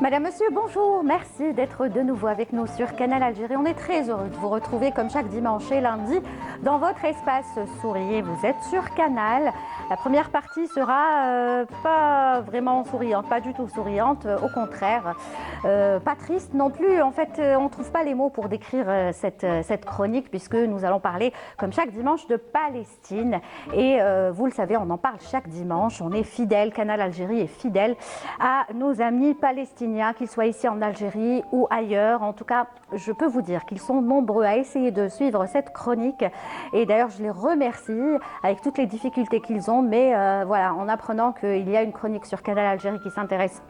Madame, Monsieur, bonjour. Merci d'être de nouveau avec nous sur Canal Algérie. On est très heureux de vous retrouver comme chaque dimanche et lundi dans votre espace souriez. Vous êtes sur Canal. La première partie sera pas vraiment souriante, pas du tout souriante, au contraire. Pas triste non plus. En fait, on ne trouve pas les mots pour décrire cette chronique puisque nous allons parler comme chaque dimanche de Palestine. Et vous le savez, on en parle chaque dimanche. On est fidèle, Canal Algérie est fidèle à nos amis palestiniens, qu'ils soient ici en Algérie ou ailleurs. En tout cas, je peux vous dire qu'ils sont nombreux à essayer de suivre cette chronique. Et d'ailleurs, je les remercie avec toutes les difficultés qu'ils ont. Mais voilà, en apprenant qu'il y a une chronique sur Canal Algérie qui s'intéresse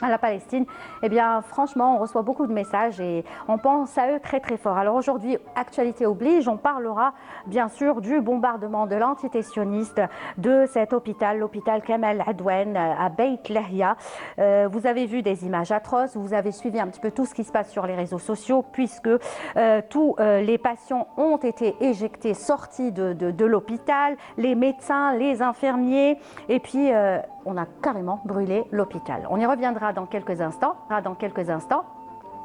à la Palestine, eh bien, franchement, on reçoit beaucoup de messages et on pense à eux très très fort. Alors aujourd'hui, actualité oblige, on parlera bien sûr du bombardement de l'entité sioniste de cet hôpital, l'hôpital Kamal Adwan à Beit Lahia. Vous avez vu des images atroces, vous avez suivi un petit peu tout ce qui se passe sur les réseaux sociaux puisque tous les patients ont été éjectés, sortis de l'hôpital, les médecins, les infirmiers et puis on a carrément brûlé l'hôpital. On y reviendra dans quelques instants,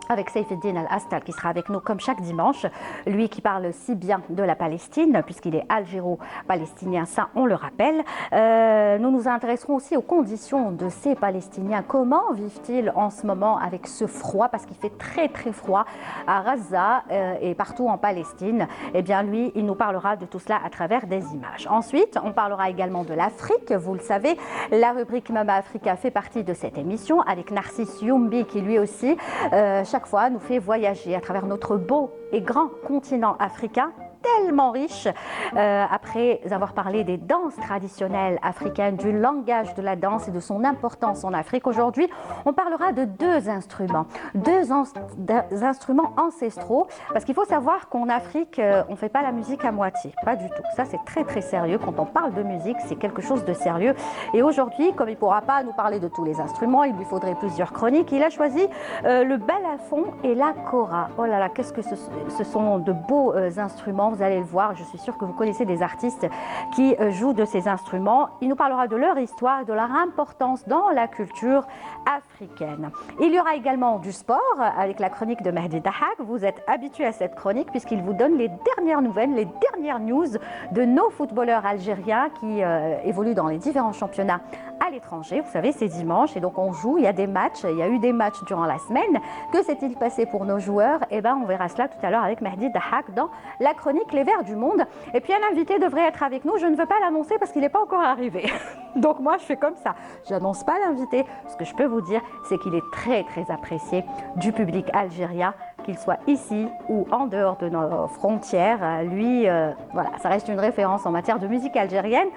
avec Saïfeddine Al-Astal qui sera avec nous comme chaque dimanche, lui qui parle si bien de la Palestine puisqu'il est algéro-palestinien, ça on le rappelle. Nous nous intéresserons aussi aux conditions de ces Palestiniens. Comment vivent-ils en ce moment avec ce froid, parce qu'il fait très très froid à Gaza et partout en Palestine. Eh bien lui, il nous parlera de tout cela à travers des images. Ensuite, on parlera également de l'Afrique. Vous le savez, la rubrique Mama Africa fait partie de cette émission avec Narcisse Youmbi qui lui aussi chaque fois nous fait voyager à travers notre beau et grand continent africain tellement riche. Après avoir parlé des danses traditionnelles africaines, du langage de la danse et de son importance en Afrique, aujourd'hui on parlera de deux instruments ancestraux, parce qu'il faut savoir qu'en Afrique on ne fait pas la musique à moitié, pas du tout. Ça c'est très très sérieux. Quand on parle de musique, c'est quelque chose de sérieux. Et aujourd'hui, comme il ne pourra pas nous parler de tous les instruments, il lui faudrait plusieurs chroniques, il a choisi le balafon et la kora. Oh là là, qu'est-ce que ce sont de beaux instruments. Vous allez le voir, je suis sûre que vous connaissez des artistes qui jouent de ces instruments. Il nous parlera de leur histoire et de leur importance dans la culture africaine. Il y aura également du sport avec la chronique de Mehdi Dahak. Vous êtes habitués à cette chronique puisqu'il vous donne les dernières nouvelles, les dernières news de nos footballeurs algériens qui évoluent dans les différents championnats à l'étranger. Vous savez, c'est dimanche et donc on joue, il y a des matchs, il y a eu des matchs durant la semaine. Que s'est-il passé pour nos joueurs? Eh bien, on verra cela tout à l'heure avec Mehdi Dahak dans la chronique Les Verts du Monde. Et puis un invité devrait être avec nous. Je ne veux pas l'annoncer parce qu'il n'est pas encore arrivé. Donc moi, je fais comme ça. Je n'annonce pas l'invité. Ce que je peux vous dire, c'est qu'il est très, très apprécié du public algérien, qu'il soit ici ou en dehors de nos frontières. Lui, voilà, ça reste une référence en matière de musique algérienne.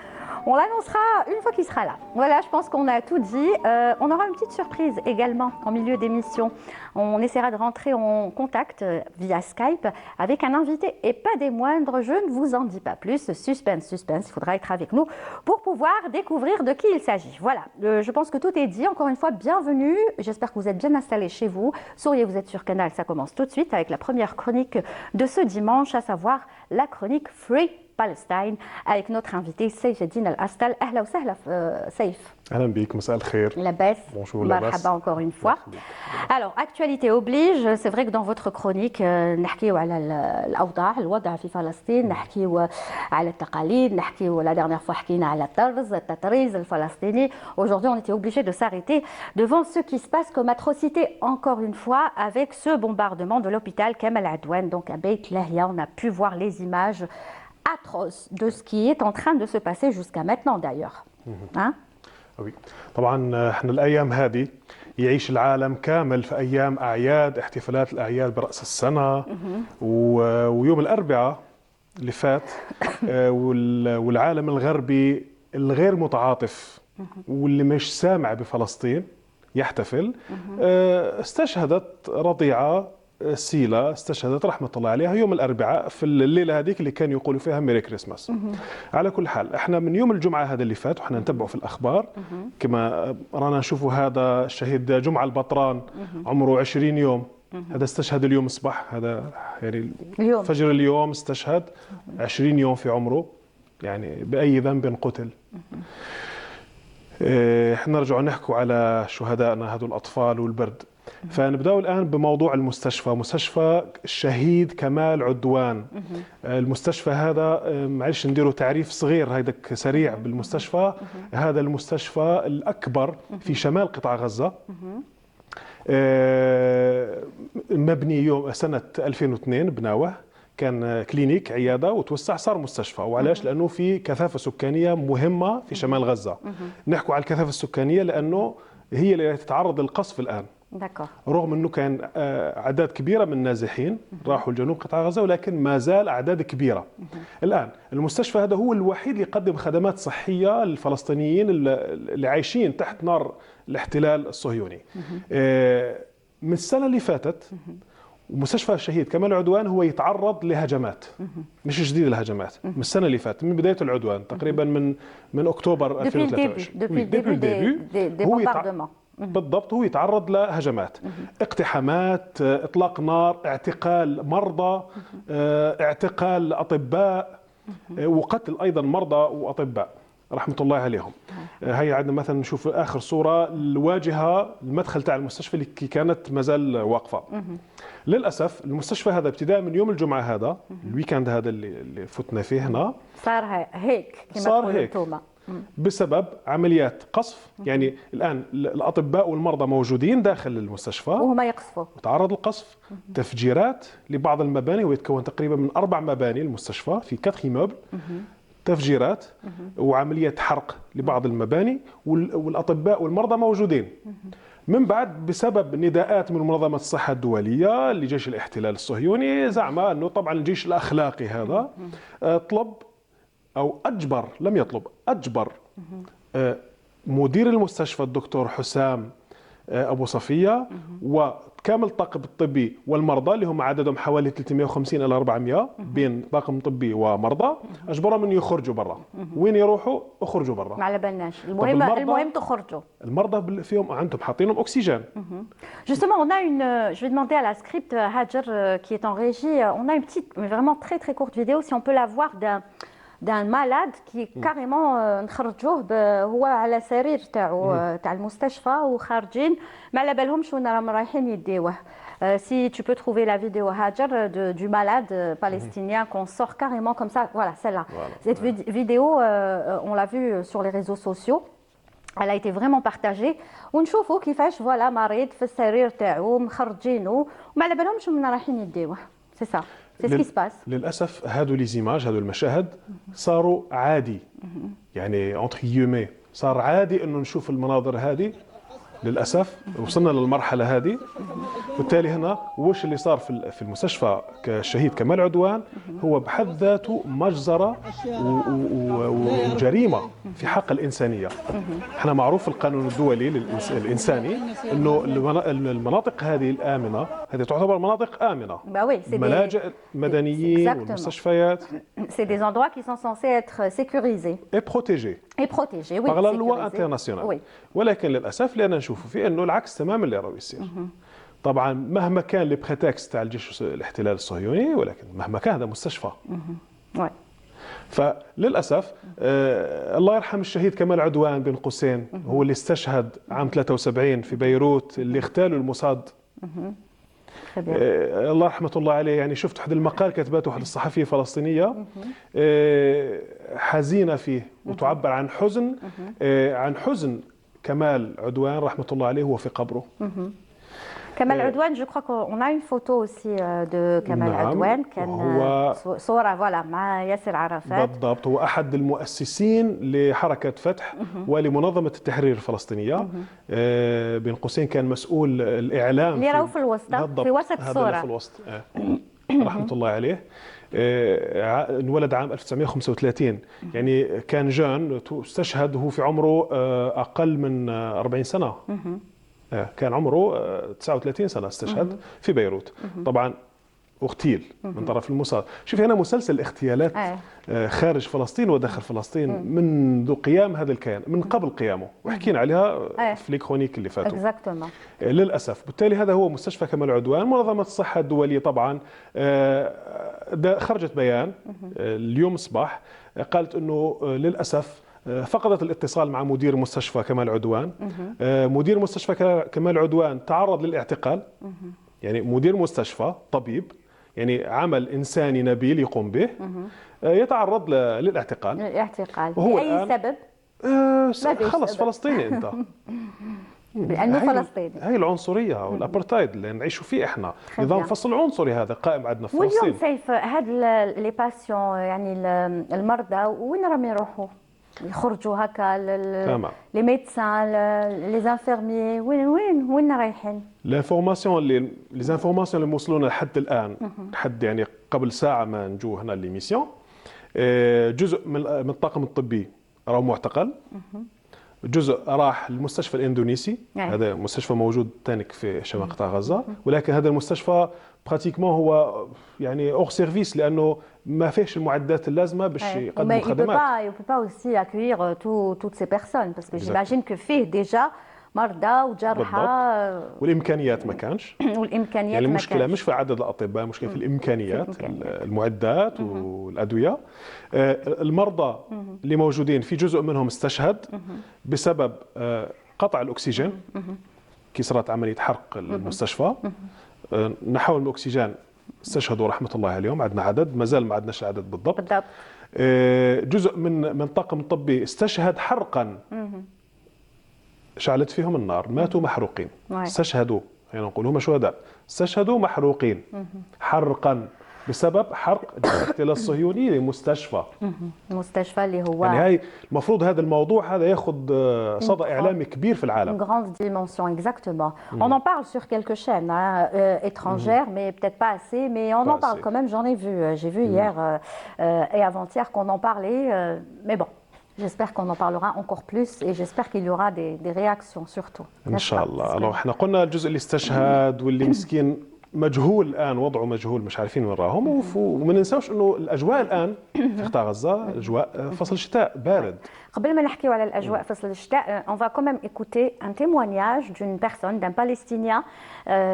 On l'annoncera une fois qu'il sera là. Voilà, je pense qu'on a tout dit. On aura une petite surprise également en milieu d'émission. On essaiera de rentrer en contact via Skype avec un invité et pas des moindres. Je ne vous en dis pas plus. Suspense, suspense. Il faudra être avec nous pour pouvoir découvrir de qui il s'agit. Voilà, je pense que tout est dit. Encore une fois, bienvenue. J'espère que vous êtes bien installés chez vous. Souriez, vous êtes sur Canal. Ça commence tout de suite avec la première chronique de ce dimanche, à savoir la chronique Free Palestine avec notre invité Saïfeddine Al-Astal. Ahla wa sahla Saïf. Ahlan bik, مساء الخير. Labas. Bonjour, labas. Marhaba encore une fois. Alors, actualité oblige, c'est vrai que dans votre chronique, نحكيو على الأوضاع الوضع في فلسطين، نحكيو على التقاليد، نحكيو la dernière fois حكينا على التطريز الفلسطيني. Aujourd'hui, on était obligé de s'arrêter devant ce qui se passe comme atrocité encore une fois avec ce bombardement de l'hôpital Kamal Adwan, donc à Beit Lahia. On a pu voir les images atroce de ce qui est en train de se passer jusqu'à maintenant d'ailleurs. Hein? oui. طبعا احنا الايام هذه يعيش العالم كامل في ايام اعياد، احتفالات الاعياد براس السنه ويوم الاربعاء اللي فات والعالم الغربي الغير متعاطف واللي مش سامع بفلسطين يحتفل. استشهدت رضيعه سيلا، استشهدت رحمة الله عليها يوم الأربعاء في الليلة هذيك اللي كانوا يقولوا فيها ميري كريسماس. على كل حال احنا من يوم الجمعة هذا اللي فات وحنا نتبعه في الأخبار كما رانا نشوفوا هذا الشهيد جمعة البطران عمره 20 يوم. هذا استشهد اليوم الصباح، هذا يعني فجر اليوم استشهد 20 يوم في عمره، يعني بأي ذنب قتل. احنا نرجع نحكوا على شهدائنا هذو الأطفال والبرد. فنبدأ الآن بموضوع المستشفى، مستشفى الشهيد كمال عدوان. المستشفى هذا معلش نديره تعريف صغير هيدك سريع بالمستشفى. هذا المستشفى الأكبر في شمال قطاع غزة، مبني يوم سنة 2002 بناوه، كان كلينيك عيادة وتوسع صار مستشفى. وعلاش؟ لأنه في كثافة سكانية مهمة في شمال غزة. نحكوا على الكثافة السكانية لأنه هي اللي تتعرض للقصف الآن. رغم أنه كان أعداد كبيرة من النازحين راحوا لجنوب قطاع غزة، ولكن ما زال أعداد كبيرة. الآن المستشفى هذا هو الوحيد اللي يقدم خدمات صحية للفلسطينيين اللي عايشين تحت نار الاحتلال الصهيوني. من السنة اللي فاتت ومستشفى الشهيد كمال عدوان هو يتعرض لهجمات، مش جديد الهجمات، من السنة اللي فاتت من بداية العدوان تقريبا من أكتوبر 2023 هو بالضبط هو يتعرض لهجمات، اقتحامات، إطلاق نار، اعتقال مرضى، اعتقال أطباء، وقتل أيضا مرضى وأطباء رحمة الله عليهم. هي عندنا مثلا نشوف آخر صورة الواجهة المدخل تاع المستشفى اللي كانت مازال واقفة. للأسف المستشفى هذا ابتداء من يوم الجمعة هذا الويكند هذا اللي فتنا فيه هنا صار هيك صار هيك بسبب عمليات قصف. يعني الآن الأطباء والمرضى موجودين داخل المستشفى وهم يقصفوا، تعرض للقصف، تفجيرات لبعض المباني، ويتكون تقريبا من 4 مباني المستشفى في 4 immeubles، تفجيرات وعملية حرق لبعض المباني، والأطباء والمرضى موجودين. من بعد بسبب نداءات من منظمة الصحة الدولية لجيش الاحتلال الصهيوني زعم أنه طبعا الجيش الأخلاقي هذا طلب أو أجبر، لم يطلب، أجبر مدير المستشفى الدكتور حسام أبو صفية وكامل الطاقم الطبي والمرضى اللي هم عددهم حوالي 350 إلى 400 بين طاقم طبي ومرضى، أجبرهم أن يخرجوا برا. وين يروحوا؟ اخرجوا برا، ما على بالناش. المهم تخرجوا. المرضى فيهم عندهم حاطينهم أكسجين. Justement, on a je vais demander à la script Hajar qui est en régie, on a une petite, mais vraiment très très courte vidéo, si on peut la voir d'un malade qui carrément نخرجوه هو على سرير تاع المستشفى وخارجين ما على بالهمش وين راهم رايحين يديوه. Si tu peux trouver la vidéo Hajar du malade palestinien qu'on sort carrément comme ça, voilà celle-là. Cette vidéo, on l'a vue sur les réseaux sociaux. Elle a été vraiment partagée ونشوفوا كيفاش فوالا مريض في السرير تاعو مخرجينه وما على بالهمش وين رايحين يديوه. C'est ça. C'est ce qui se passe. للأسف هادو لي زيماج، هادو المشاهد صاروا عادي، يعني entre guillemets صار عادي انه نشوف المناظر هذه. للأسف وصلنا للمرحلة هذه. بالتالي هنا وش اللي صار في المستشفى كشهيد كمال عدوان هو بحد ذاته مجزرة وجريمة في حق الإنسانية. احنا معروف القانون الدولي الإنساني انه المناطق هذه الآمنة هذه تعتبر مناطق آمنة، ملاجئ مدنيين ومستشفيات. C'est des endroits qui sont censés être sécurisés et protégés. Et protégés, oui. par la loi internationale. ولكن للأسف لأننا نشوفوا فيه انه العكس تماما اللي راهو يصير. طبعا مهما كان البريتكست تاع الجيش الاحتلال الصهيوني، ولكن مهما كان هذا مستشفى. فللأسف الله يرحم الشهيد كمال عدوان بين قوسين، هو اللي استشهد عام 73 في بيروت، اللي اغتالوا الموساد. الله رحمة الله عليه. يعني شفت واحد المقال كتبته واحد الصحفية فلسطينية حزينة فيه وتعبر عن حزن حزن كمال عدوان رحمة الله عليه وهو في قبره. كمال عدوان je crois qu'on a une photo aussi de كمال عدوان كان صورة فوالا مع ياسر عرفات. بالضبط، هو أحد المؤسسين لحركة فتح ولمنظمة التحرير الفلسطينية. بين قوسين كان مسؤول الإعلام اللي راهو في الوسط في وسط الصورة، هذا في الوسط. رحمة الله عليه. انولد عام 1935، يعني كان جان، استشهد وهو في عمره أقل من 40 سنة. كان عمره 39 سنة استشهد في بيروت. طبعا اغتيل من طرف الموساد. شوف هنا مسلسل اغتيالات خارج فلسطين وداخل فلسطين منذ قيام هذا الكيان، من قبل قيامه، وحكينا عليها في الكرونيك اللي فاتوا. للأسف. بالتالي هذا هو مستشفى كمال عدوان. منظمة الصحة الدولية طبعا خرجت بيان اليوم الصباح، قالت انه للأسف فقدت الاتصال مع مدير مستشفى كمال عدوان. مدير مستشفى كمال عدوان تعرض للاعتقال. يعني مدير مستشفى طبيب، يعني عمل إنساني نبيل يقوم به، يتعرض للاعتقال. وهو بأي سبب؟ خلص فلسطيني أنت. لأنه فلسطيني. هاي العنصرية والأبرتايد اللي نعيشوا فيه إحنا، نظام فصل عنصري هذا قائم عندنا في فلسطين. واليوم سيف هاد لي باسيون يعني المرضى وين راهم يروحوا؟ يخرجوا هكا لي ميدسان لي زانفيرميي وين رايحين؟ لي زانفورماسيون اللي وصلونا لحد الآن، لحد يعني قبل ساعة ما نجوا هنا ليميسيون، جزء من الطاقم الطبي راهو معتقل، جزء راح للمستشفى الاندونيسي. هذا مستشفى موجود تانك في شمال قطاع غزه، ولكن هذا المستشفى براتيكمون هو يعني اور سيرفيس، لانه ما فيهش المعدات اللازمه باش يقدم خدمات. Il peut pas aussi accueillir toutes ces personnes parce que j'imagine que فيه déjà مرضى وجرحى والامكانيات ما كانش. يعني المشكله مش في عدد الاطباء، المشكله في الامكانيات، المعدات والادويه. المرضى اللي موجودين في جزء منهم استشهد بسبب قطع الاكسجين كي صارت عمليه حرق المستشفى. نحو الاكسجين استشهدوا رحمه الله عليهم. عندنا عدد، ما زال ما عندناش العدد بالضبط. جزء من الطاقم الطبي استشهد حرقا، شعلت فيهم النار، ماتوا محروقين. استشهدوا، يعني نقول هم شهداء، استشهدوا محروقين حرقا بسبب حرق الاحتلال الصهيوني لمستشفى. المستشفى اللي هو يعني هاي المفروض هذا الموضوع هذا ياخذ صدى اعلامي كبير في العالم. Une grande dimension, exactement. On en parle sur quelques chaînes étrangères, mais peut-être pas assez, mais on en parle quand même. J'en ai vu, j'ai vu hier et avant-hier qu'on en parlait, mais bon. J'espère qu'on en parlera encore plus et j'espère qu'il y aura des réactions surtout. إن شاء الله. لو احنا قلنا الجزء اللي استشهد واللي مسكين مجهول الآن، وضعه مجهول، مش عارفين وين راهم. وما ننساوش انه الاجواء الان في قطاع غزه اجواء فصل شتاء بارد. قبل ما نحكيو على الاجواء فصل الشتاء، on va quand même écouter un témoignage d'une personne, d'un Palestinien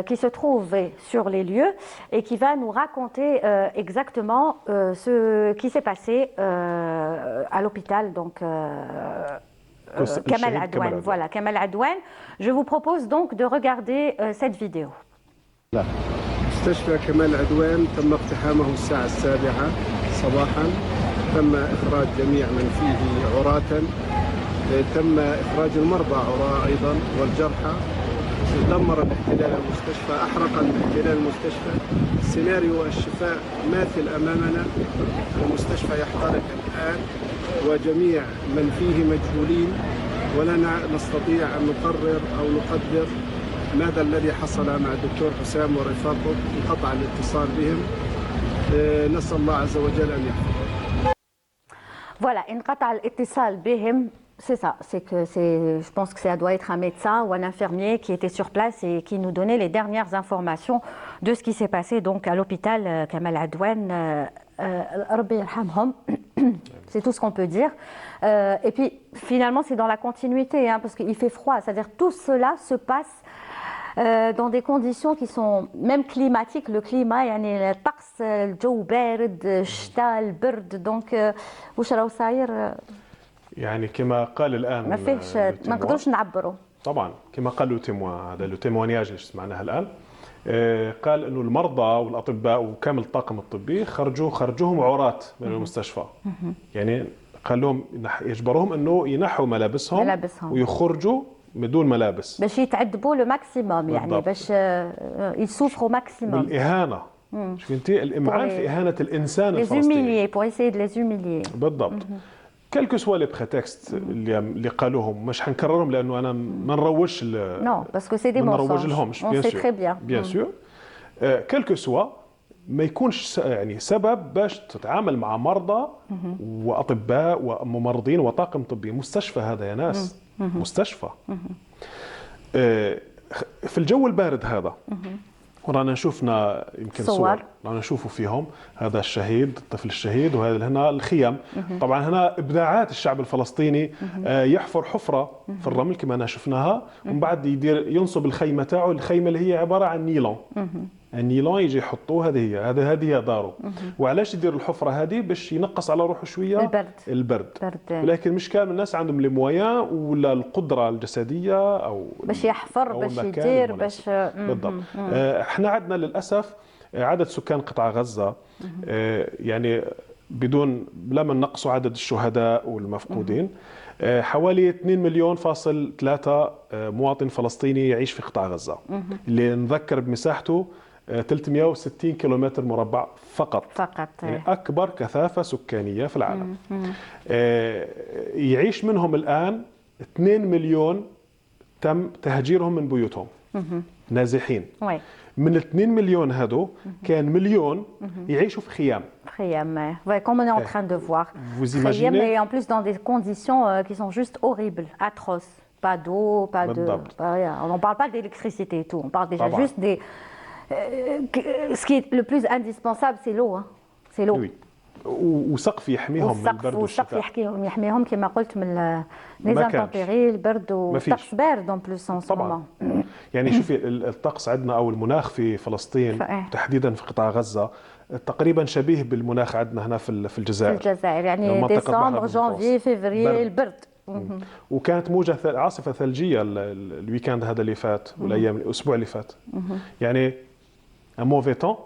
qui se trouve sur les lieux et qui va nous raconter exactement ce qui s'est passé à l'hôpital donc Kamal Adwan. Voilà, Kamal Adwan. Je vous propose donc de regarder cette vidéo. لا. مستشفى كمال عدوان تم اقتحامه الساعة 7 صباحا. تم إخراج جميع من فيه عراة. تم إخراج المرضى عراة أيضا والجرحى. دمر الاحتلال المستشفى، أحرق الاحتلال المستشفى. سيناريو الشفاء ماثل أمامنا. المستشفى يحترق الآن وجميع من فيه مجهولين، ولا نستطيع أن نقرر أو نقدر ماذا الذي حصل مع الدكتور حسام ورفاقه. انقطع الاتصال بهم. نسأل الله عز وجل أن يحفظهم. Voilà, انقطع الاتصال بهم. C'est ça, je pense que ça doit être un médecin ou un infirmier qui était sur place et qui nous donnait les dernières informations de ce qui s'est passé donc à l'hôpital Kamal Adwan. Rabbi yarhamhom. C'est tout ce qu'on peut dire. Et puis finalement c'est dans la continuité, hein, parce qu'il fait froid, c'est-à-dire tout cela se passe dans des conditions qui sont même climatiques. Le climat, يعني الطقس، الجو بارد، الشتاء، البرد. دونك واش راهو صاير يعني كما قال الان ما فيهش، ما نقدروش نعبروا. طبعا كما قال لو تيموان، هذا لو تيموانياج اللي سمعناها الان، قال انه المرضى والاطباء وكامل الطاقم الطبي خرجوهم عراة من المستشفى. يعني قال لهم يجبرهم انه ينحوا ملابسهم ويخرجوا بدون ملابس باش يتعذبوا لو ماكسيموم، يعني باش يسوفروا ماكسيموم. والاهانه، شوف انت الامعان في اهانه الانسان الفلسطيني، pour essayer de les humilier. بالضبط. كلكو سوا لي بريتكست اللي قالوهم مش حنكررهم لانه انا ما نروجش نو باسكو سي دي مونسونج، ما نروج لهمش بيان سور بيان سور. كلكو سوا ما يكونش يعني سبب باش تتعامل مع مرضى واطباء وممرضين وطاقم طبي. مستشفى هذا يا ناس، مستشفى. في الجو البارد هذا ورانا شفنا يمكن صور رانا نشوفوا فيهم هذا الشهيد، الطفل الشهيد، وهذا هنا الخيم. طبعا هنا ابداعات الشعب الفلسطيني. يحفر حفره في الرمل كما شفناها، ومن بعد ينصب الخيمه تاعو. الخيمه اللي هي عباره عن نيلون، النيلون يجي يحطوه، هذه هي داره. وعلاش يدير الحفره هذه؟ باش ينقص على روحه شويه البرد. ولكن مش كامل الناس عندهم لي مويان ولا القدره الجسديه او باش يحفر باش يدير باش بالضبط. احنا عندنا للاسف عدد سكان قطاع غزه يعني بدون لما نقصوا عدد الشهداء والمفقودين حوالي 2 مليون فاصل 3 مواطن فلسطيني يعيش في قطاع غزة، اللي نذكر بمساحته 360 كيلومتر مربع فقط يعني أكبر كثافة سكانية في العالم. يعيش منهم الآن 2 مليون تم تهجيرهم من بيوتهم نازحين. من 2 مليون هادو كان مليون يعيشوا في خيام. Comme on est en train de voir. Vous imaginez? Mais en plus dans des conditions qui sont juste horribles, atroces. Pas d'eau, pas de rien. On n'en parle pas d'électricité et tout. On parle déjà juste des. Ce qui est le plus indispensable, c'est l'eau. Hein. C'est l'eau. Oui. وسقف يحميهم من البرد والشتاء. وسقف يحميهم كما قلت من ليزانتيمبيري البرد والطقس بارد اون بلوس ان طبعا. يعني شوفي الطقس عندنا او المناخ في فلسطين تحديدا في قطاع غزه تقريبا شبيه بالمناخ عندنا هنا في الجزائر. يعني ديسمبر جانفي فيفري البرد. وكانت موجه عاصفه ثلجيه الويكاند هذا اللي فات والايام الاسبوع اللي فات. يعني موفي تون.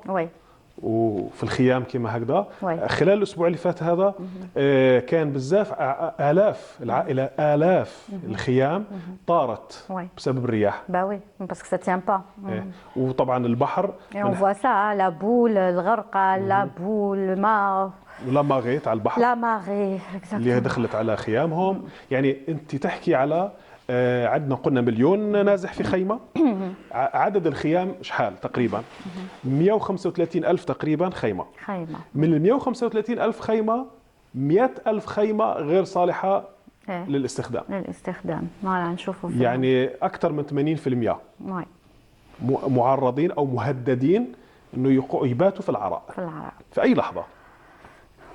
وفي الخيام كما هكذا. خلال الاسبوع اللي فات هذا كان بزاف الاف العائله الاف الخيام طارت بسبب الرياح. باوي باسكو سا تيان با. وطبعا البحر on voit ça لا بول الغرقه لا بول ما لا ماغي تاع البحر لا ماغي اللي دخلت على خيامهم. يعني انت تحكي على عندنا قلنا مليون نازح في خيمة. عدد الخيام شحال تقريبا 135 ألف تقريبا خيمة. من ال 135 ألف خيمة 100 ألف خيمة غير صالحة للاستخدام. نشوفوا يعني أكثر من 80% معرضين أو مهددين إنه يباتوا في العراء في أي لحظة.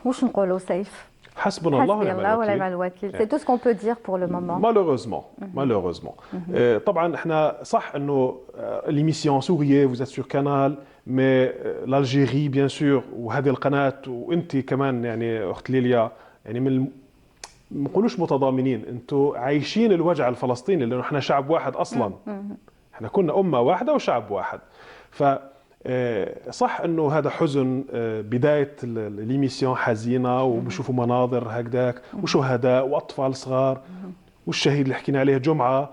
وش نقولوا سيف؟ حسبنا الله ونعم الوكيل. C'est tout ce qu'on peut dire pour le moment. Malheureusement. طبعا احنا صح انه l'émission Souriez vous êtes sur Canal mais l'Algérie bien sûr وهذه القناة وانت كمان يعني اخت ليليا يعني ما نقولوش متضامنين، انتم عايشين الوجع الفلسطيني لانه احنا شعب واحد اصلا. احنا كنا امة واحدة وشعب واحد. ف صح انه هذا حزن بدايه ليميسيون حزينه وبشوفوا مناظر هكذاك وشهداء واطفال صغار والشهيد اللي حكينا عليه جمعه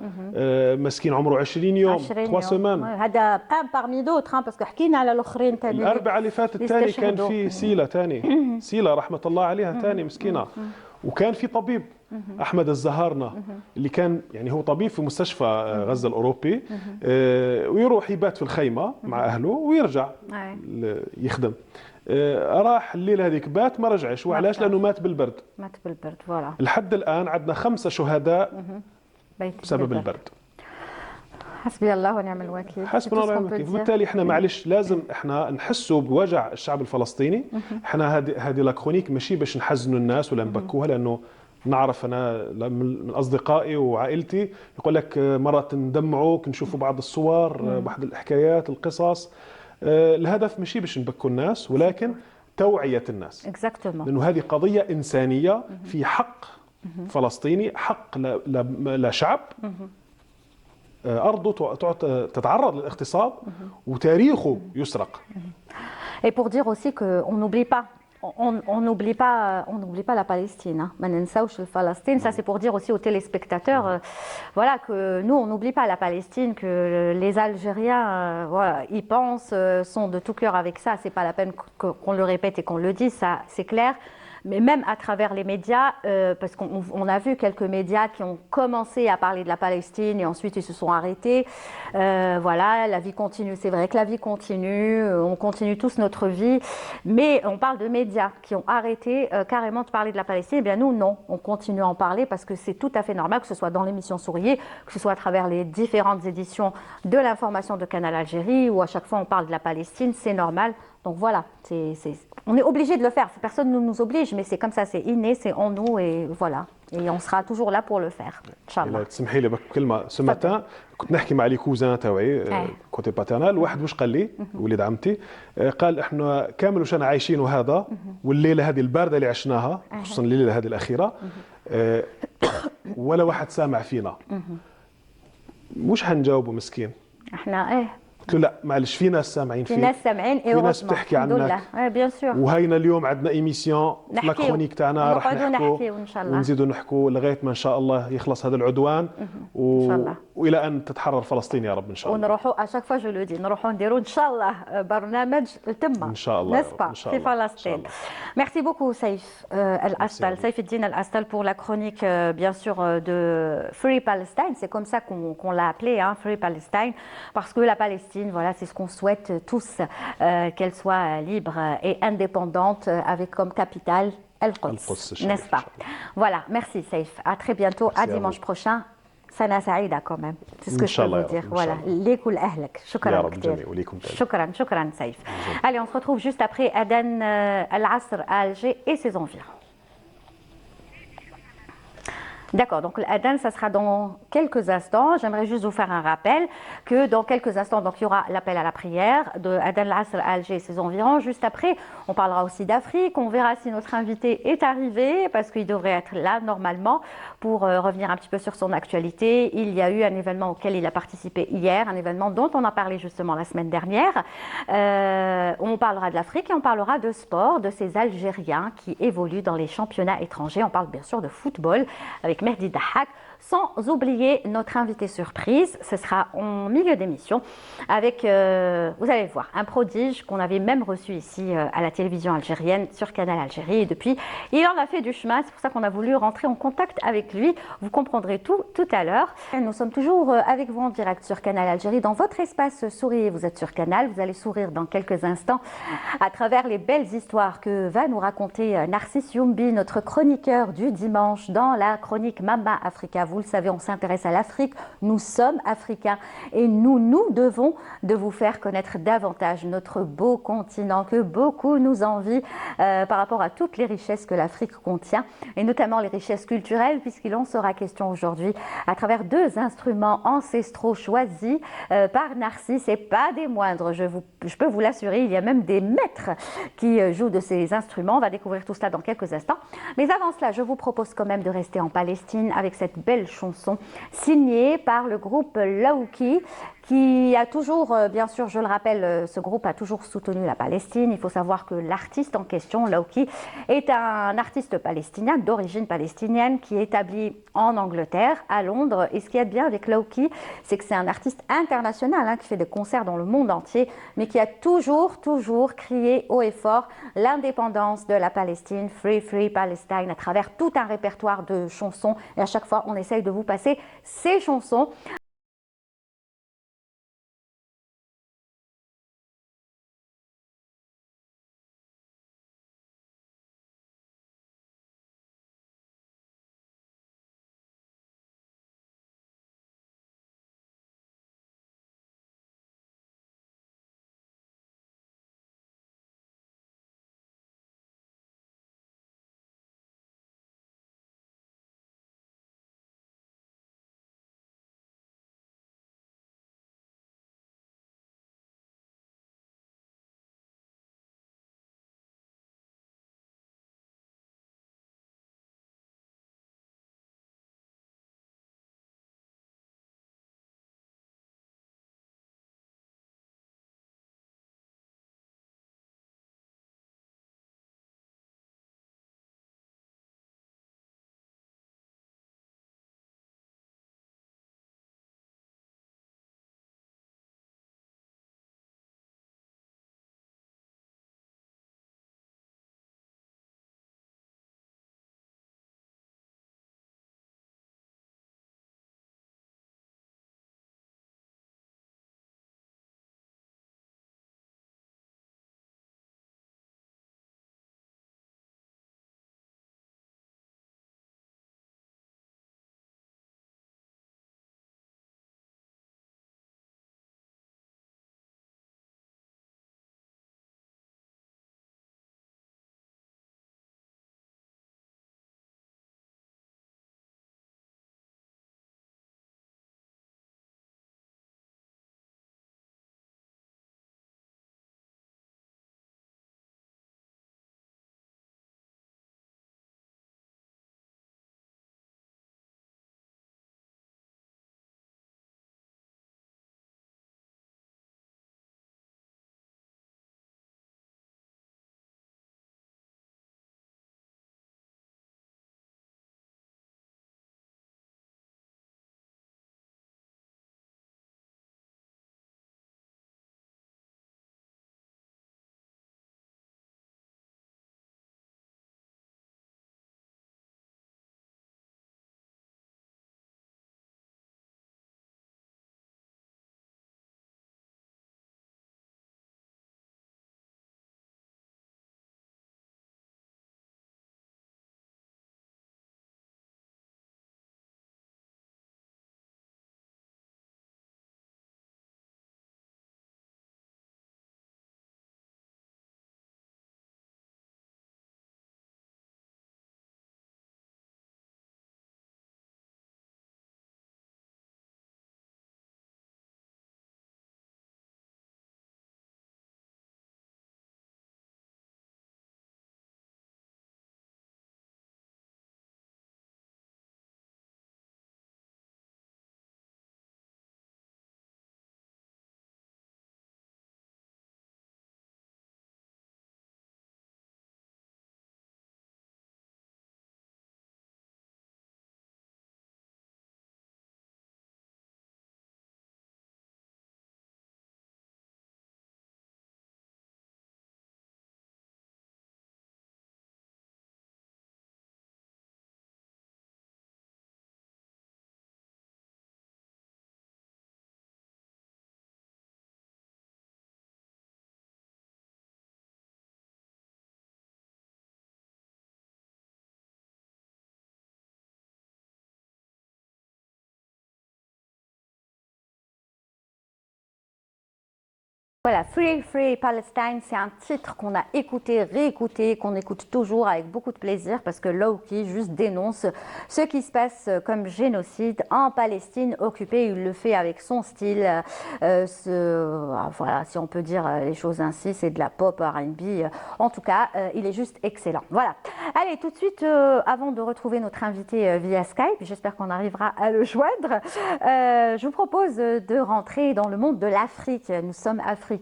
مسكين عمره 20 يوم 3 سيمان. هذا ان بارمي دوتر باسكو حكينا على الاخرين ثاني. الاربعاء اللي فاتت ثاني كان في سيله ثاني سيله رحمه الله عليها ثاني مسكينه. وكان في طبيب احمد الزهارنه اللي كان يعني هو طبيب في مستشفى غزه الاوروبي ويروح يبات في الخيمه مع اهله ويرجع يخدم. راح الليله هذيك بات ما رجعش. وعلاش؟ لانه مات بالبرد فوالا. لحد الان عندنا 5 شهداء بسبب البرد. حسبي الله ونعم الوكيل. حسبنا الله ونعم الوكيل. وبالتالي احنا معلش لازم احنا نحسوا بوجع الشعب الفلسطيني. احنا هذه لاكرونيك ماشي باش نحزنوا الناس ولا نبكوها، لانه نعرف انا من اصدقائي وعائلتي يقول لك مرات ندمعوا نشوفوا بعض الصور بعض الحكايات القصص. الهدف ماشي باش نبكوا الناس ولكن توعية الناس. لانه هذه قضية إنسانية في حق فلسطيني، حق لشعب أرضه تتعرض للاغتصاب وتاريخه يسرق. Et pour dire aussi qu'on n'oublie pas. On n'oublie pas la Palestine. Ça, c'est pour dire aussi aux téléspectateurs voilà, que nous, on n'oublie pas la Palestine, que les Algériens voilà, y pensent, sont de tout cœur avec ça. C'est pas la peine qu'on le répète et qu'on le dise, ça, c'est clair. Mais même à travers les médias, parce qu'on a vu quelques médias qui ont commencé à parler de la Palestine et ensuite ils se sont arrêtés. Voilà, la vie continue. C'est vrai que la vie continue, on continue tous notre vie, mais on parle de médias qui ont arrêté carrément de parler de la Palestine. Eh bien nous, non, on continue à en parler parce que c'est tout à fait normal, que ce soit dans l'émission Souriez, que ce soit à travers les différentes éditions de l'information de Canal Algérie, où à chaque fois on parle de la Palestine, c'est normal Donc voilà, on est obligé de le faire. Personne ne nous oblige, mais c'est comme ça, c'est inné, c'est en nous et voilà. Et on sera toujours là pour le faire. Inch'Allah. إلا تسمحي لي بكلمه سو ماتان كنت نحكي مع لي كوزان تاوعي كوتي باترنال واحد واش قال لي وليد عمتي قال احنا كامل واش انا عايشينه هذا والليله هذه البارده اللي عشناها خصوصا الليله هذه الاخيره ولا واحد سامع فينا مش هنجاوبه مسكين احنا قلت له لا معلش في ناس سامعين في فيك ناس سامعين في ناس بتحكي عنك بيان سور وهينا اليوم عندنا ايميسيون لا كرونيك تاعنا راح نحكوا ان شاء الله ونزيدوا نحكوا لغايه ما ان شاء الله يخلص هذا العدوان ان شاء الله والى ان تتحرر فلسطين يا رب ان شاء الله ونروحوا اشاك فوا جو لو دي نروحوا نديروا ان شاء الله برنامج تما ان شاء الله في فلسطين. Merci beaucoup Saïf Al-Astal, Saïf Eddine Al-Astal pour la chronique bien sûr de Free Palestine, c'est comme ça qu'on l'a appelé, hein, Free Palestine, parce que la Palestine, voilà, c'est ce qu'on souhaite tous, qu'elle soit libre et indépendante avec comme capitale Al-Quds, n'est-ce pas? Voilà, merci Saïf, à très bientôt, à dimanche prochain. سنة سعيدة كمان c'est ce que je peux vous dire voilà ليك ولأهلك شكرا كثير شكرا سيف. Allez, on se retrouve juste après Aden Al-Asr à Alger et ses environs. D'accord, donc l'Adhan, ça sera dans quelques instants. J'aimerais juste vous faire un rappel que dans quelques instants, donc, il y aura l'appel à la prière de Adhan al-Asr à Alger et ses environs. Juste après, on parlera aussi d'Afrique. On verra si notre invité est arrivé parce qu'il devrait être là normalement pour revenir un petit peu sur son actualité. Il y a eu un événement auquel il a participé hier, un événement dont on a parlé justement la semaine dernière. On parlera de l'Afrique et on parlera de sport, de ces Algériens qui évoluent dans les championnats étrangers. On parle bien sûr de football avec Mehdi Dahak, sans oublier notre invité surprise. Ce sera en milieu d'émission avec, vous allez voir, un prodige qu'on avait même reçu ici à la télévision algérienne sur Canal Algérie. Et depuis, il en a fait du chemin. C'est pour ça qu'on a voulu rentrer en contact avec lui. Vous comprendrez tout à l'heure. Nous sommes toujours avec vous en direct sur Canal Algérie. Dans votre espace Souriez, vous êtes sur Canal. Vous allez sourire dans quelques instants à travers les belles histoires que va nous raconter Narcisse Youmbi, notre chroniqueur du dimanche dans la chronique Mama Africa. Vous le savez, on s'intéresse à l'Afrique. Nous sommes africains et nous devons de vous faire connaître davantage notre beau continent que beaucoup nous envient par rapport à toutes les richesses que l'Afrique contient et notamment les richesses culturelles puisqu'il en sera question aujourd'hui à travers deux instruments ancestraux choisis par Narcisse et pas des moindres. Je peux vous l'assurer, il y a même des maîtres qui jouent de ces instruments. On va découvrir tout cela dans quelques instants. Mais avant cela, je vous propose quand même de rester en Palestine avec cette belle chanson signée par le groupe Laouki qui a toujours, bien sûr, je le rappelle, ce groupe a toujours soutenu la Palestine. Il faut savoir que l'artiste en question, Laouki, est un artiste palestinien d'origine palestinienne qui est établi en Angleterre, à Londres. Et ce qui est bien avec Laouki, c'est que c'est un artiste international qui fait des concerts dans le monde entier, mais qui a toujours crié haut et fort l'indépendance de la Palestine, Free, Free Palestine, à travers tout un répertoire de chansons. Et à chaque fois, on essaye de vous passer ces chansons. Voilà, Free Free Palestine, c'est un titre qu'on a écouté, réécouté, qu'on écoute toujours avec beaucoup de plaisir parce que Lowkey juste dénonce ce qui se passe comme génocide en Palestine occupée. Il le fait avec son style. Voilà, si on peut dire les choses ainsi, c'est de la pop R&B. En tout cas, il est juste excellent. Voilà. Allez, tout de suite, avant de retrouver notre invité via Skype, j'espère qu'on arrivera à le joindre, je vous propose de rentrer dans le monde de l'Afrique. Nous sommes africains.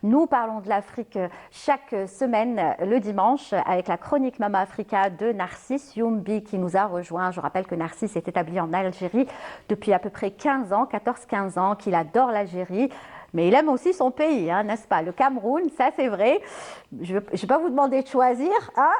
Nous parlons de l'Afrique chaque semaine le dimanche avec la chronique Mama Africa de Narcisse Youmbi qui nous a rejoint. Je rappelle que Narcisse est établi en Algérie depuis à peu près 15 ans, 14-15 ans, qu'il adore l'Algérie. Mais il aime aussi son pays, hein, n'est-ce pas? Le Cameroun, ça c'est vrai. Je ne vais pas vous demander de choisir, hein,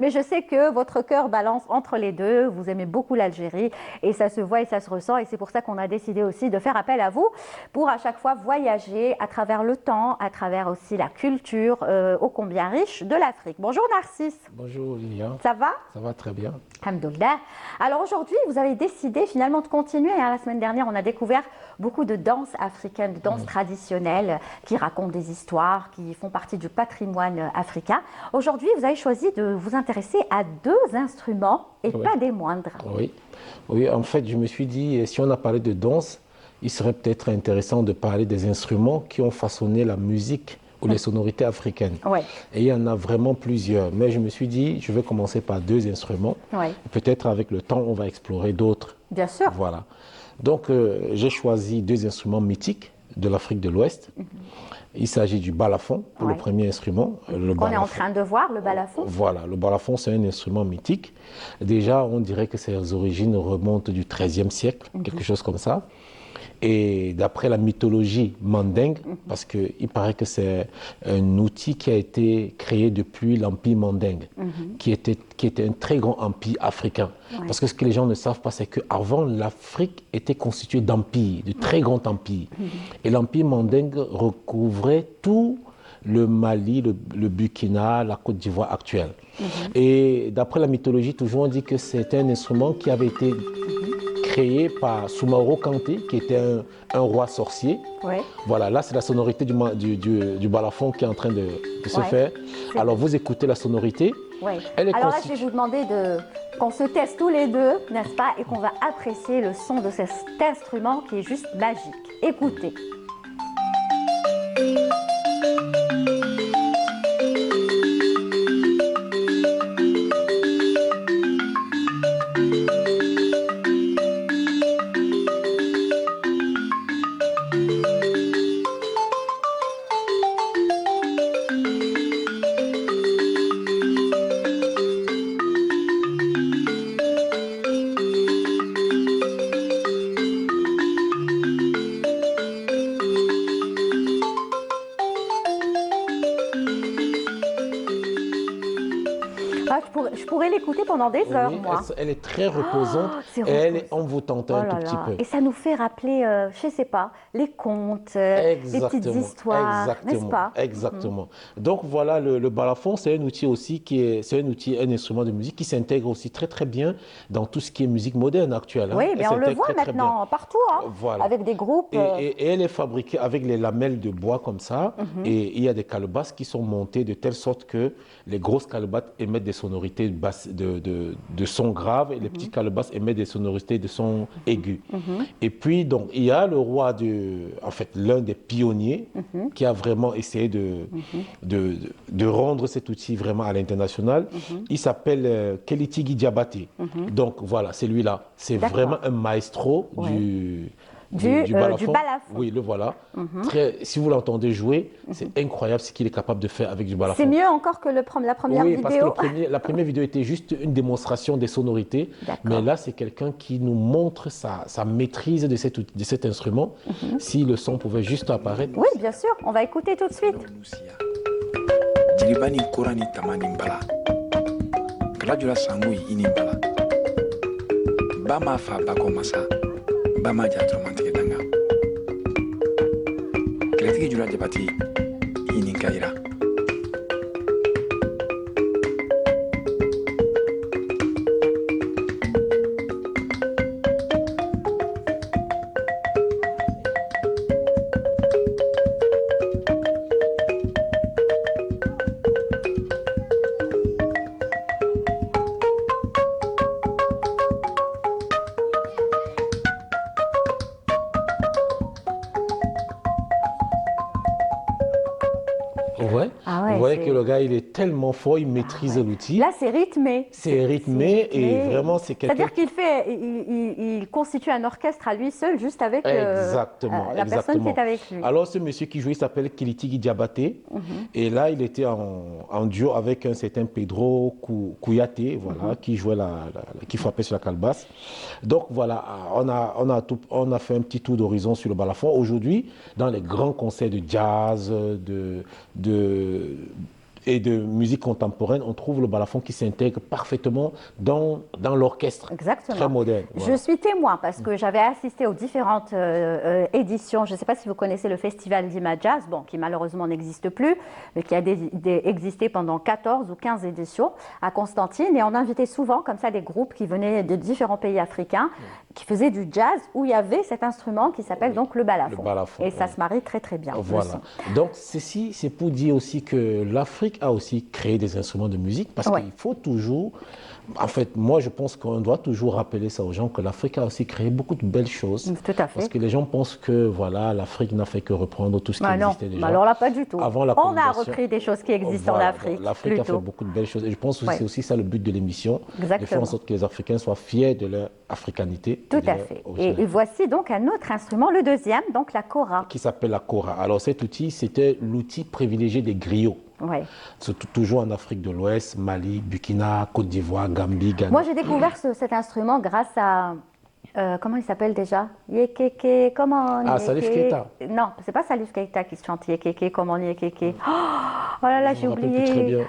mais je sais que votre cœur balance entre les deux. Vous aimez beaucoup l'Algérie et ça se voit et ça se ressent. Et c'est pour ça qu'on a décidé aussi de faire appel à vous pour à chaque fois voyager à travers le temps, à travers aussi la culture ô combien riche de l'Afrique. Bonjour Narcisse. Bonjour Lilian. Ça va? Ça va très bien. Alhamdoulilah. Alors aujourd'hui, vous avez décidé finalement de continuer. La semaine dernière, on a découvert beaucoup de danses africaines, de danses traditionnelles qui racontent des histoires, qui font partie du patrimoine africain. Aujourd'hui, vous avez choisi de vous intéresser à deux instruments et pas des moindres. Oui, en fait, je me suis dit, si on a parlé de danse, il serait peut-être intéressant de parler des instruments qui ont façonné la musique ou les sonorités africaines. Et il y en a vraiment plusieurs. Mais je me suis dit, je vais commencer par deux instruments. Peut-être avec le temps, on va explorer d'autres. Bien sûr. Voilà. Donc, j'ai choisi deux instruments mythiques de l'Afrique de l'Ouest. Il s'agit du balafon, pour le premier instrument. On est en train de voir, le balafon. Voilà, le balafon, c'est un instrument mythique. Déjà, on dirait que ses origines remontent du XIIIe siècle, quelque chose comme ça. Et d'après la mythologie mandingue, parce qu'il paraît que c'est un outil qui a été créé depuis l'Empire mandingue, qui était un très grand empire africain. Parce que ce que les gens ne savent pas, c'est qu'avant, l'Afrique était constituée d'empires, de très grands empires. Et l'Empire mandingue recouvrait tout le Mali, le Burkina, la Côte d'Ivoire actuelle. Et d'après la mythologie, toujours on dit que c'était un instrument qui avait été créé par Soumaro Kanté, qui était un roi sorcier. Voilà, là c'est la sonorité du balafon qui est en train de se faire. Alors vous écoutez la sonorité. Alors là, je vais vous demander qu'on se teste tous les deux, n'est-ce pas, et qu'on va apprécier le son de cet instrument qui est juste magique. Écoutez. Je pourrais l'écouter pendant des heures, moi. Elle est très reposante et elle est envoûtante un tout petit peu. Et ça nous fait rappeler, je ne sais pas, les contes, les petites histoires, n'est-ce pas? Exactement. Donc voilà, le balafon, c'est un outil aussi un instrument de musique qui s'intègre aussi très très bien dans tout ce qui est musique moderne actuelle. Oui, mais on le voit maintenant partout, avec des groupes. Et elle est fabriquée avec les lamelles de bois comme ça, et il y a des calebasses qui sont montées de telle sorte que les grosses calebasses émettent des sonorités basses de sons graves et les petites calebasses émettent des sonorités de sons aigus. Et puis, donc, il y a le roi, l'un des pionniers qui a vraiment essayé de rendre cet outil vraiment à l'international. Il s'appelle Kelitigi Diabaté. Donc, voilà, c'est lui-là. C'est vraiment un maestro du balafon. Oui, le voilà. Si vous l'entendez jouer, c'est incroyable ce qu'il est capable de faire avec du balafon. C'est mieux encore que la première vidéo. Oui, parce que la première vidéo était juste une démonstration des sonorités. Mais là, c'est quelqu'un qui nous montre sa maîtrise de cet instrument. Si le son pouvait juste apparaître. Oui, bien sûr. On va écouter tout de suite. Bama jatro mantige danga Keletigi jula jabati hinin kaira voyez c'est- que le gars, il est tellement fort, il maîtrise l'outil. Là, c'est rythmé. C'est rythmé et rythmé. vraiment, c'est quelqu'un. C'est-à-dire il constitue un orchestre à lui seul, juste avec Exactement, la personne qui est avec lui. Alors, ce monsieur qui jouait, il s'appelle Kilitigi Diabaté. Et là, il était en duo avec un certain Pedro Kouyaté, voilà, qui jouait qui frappait sur la calebasse. Donc, voilà, on a fait un petit tour d'horizon sur le balafon. Aujourd'hui, dans les grands concerts de jazz, et de musique contemporaine, on trouve le balafon qui s'intègre parfaitement dans l'orchestre. Exactement. Très moderne. Je suis témoin parce que j'avais assisté aux différentes éditions. Je ne sais pas si vous connaissez le festival d'Ima Jazz, bon, qui malheureusement n'existe plus, mais qui a existé pendant 14 ou 15 éditions à Constantine. Et on invitait souvent comme ça des groupes qui venaient de différents pays africains, qui faisaient du jazz, où il y avait cet instrument qui s'appelle donc le balafon. Le balafon, et ça se marie très très bien. Voilà. Donc ceci, c'est pour dire aussi que l'Afrique a aussi créé des instruments de musique parce qu'il faut toujours... En fait, moi, je pense qu'on doit toujours rappeler ça aux gens que l'Afrique a aussi créé beaucoup de belles choses. Tout à fait. Parce que les gens pensent que voilà, l'Afrique n'a fait que reprendre tout ce qui existait déjà. Alors là, pas du tout. Avant la on a colonisation, repris des choses qui existent voilà, en Afrique. L'Afrique a fait beaucoup de belles choses. Et je pense que c'est aussi ça le but de l'émission. Exactement. De faire en sorte que les Africains soient fiers de leur africanité. Tout à fait. Et voici donc un autre instrument, le deuxième, donc la kora. Qui s'appelle la kora. Alors cet outil, c'était l'outil privilégié des griots. Ouais. Toujours en Afrique de l'Ouest, Mali, Burkina, Côte d'Ivoire, Gambie, Ghana. Moi, j'ai découvert cet instrument grâce à... comment il s'appelle déjà? Yekeke, comment? Ah, Salif Keita. Non, c'est pas Salif Keita qui chante Yekeke, comment Yekeke. Oh là là, j'ai oublié. Très bien.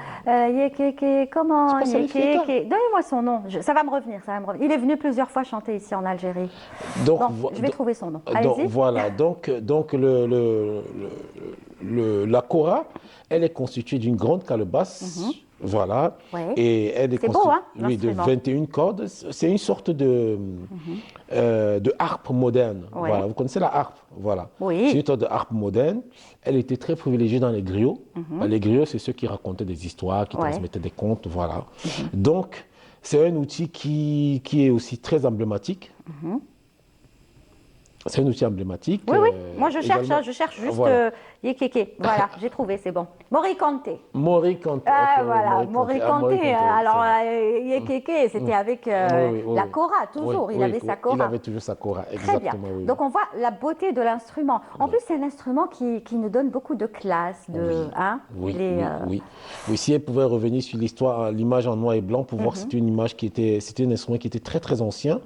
Yekeke, comment? C'est pas Salif Keita. Donnez-moi son nom. Ça va me revenir, Il est venu plusieurs fois chanter ici en Algérie. Donc, je vais trouver son nom. Allez-y. Voilà, donc la kora, elle est constituée d'une grande calebasse. Voilà. Ouais. Et elle est C'est beau, hein, oui, de l'instrument. 21 cordes. C'est une sorte de harpe moderne. Ouais. Voilà. Vous connaissez la harpe? Voilà. Oui. C'est une sorte de harpe moderne. Elle était très privilégiée dans les griots. Les griots, c'est ceux qui racontaient des histoires, qui transmettaient des contes. Voilà. Donc, c'est un outil qui est aussi très emblématique. C'est un outil emblématique. Oui. Moi, je cherche juste Voilà. Yekeke. Voilà, j'ai trouvé, c'est bon. Morikante. Morikante. Ah, ok, voilà, Morikante. Morikante. Alors, c'est Yekeke, c'était avec oui. la kora, toujours. Oui, il avait sa kora. Il avait toujours sa kora, Très exactement. bien. Oui. Donc, on voit la beauté de l'instrument. En plus, c'est un instrument qui nous donne beaucoup de classe. Oui, si elle pouvait revenir sur l'histoire, l'image en noir et blanc, pour voir que c'était une image c'était un instrument qui était très, très ancien.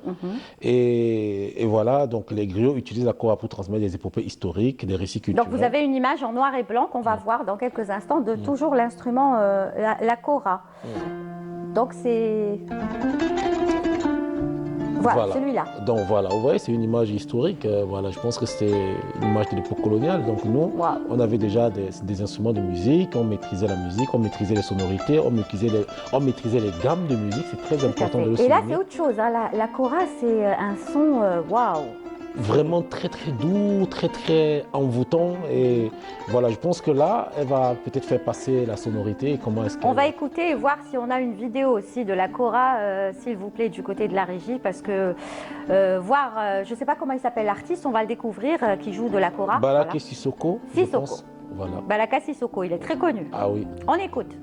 Et voilà, donc les griots utilisent la kora pour transmettre des épopées historiques, des récits culturels. Donc, vous avez une image en noir et blanc qu'on va voir dans quelques instants de toujours l'instrument, la kora. Donc, c'est... Voilà, celui-là. Donc voilà, vous voyez, c'est une image historique. Voilà, je pense que c'était une image de l'époque coloniale. Donc nous, on avait déjà des instruments de musique, on maîtrisait la musique, on maîtrisait les sonorités, on maîtrisait les gammes de musique. C'est très important de le souligner. Et là, c'est autre chose. Hein. La kora, c'est un son waouh. Vraiment très très doux, très très envoûtant. Et voilà, je pense que là, elle va peut-être faire passer la sonorité. Comment est-ce On va écouter et voir si on a une vidéo aussi de la kora, s'il vous plaît, du côté de la régie, parce que je ne sais pas comment il s'appelle l'artiste, on va le découvrir, qui joue de la kora. Balaka Sissoko. Sissoko. Voilà. Balaka Sissoko, il est très connu. Ah oui. On écoute.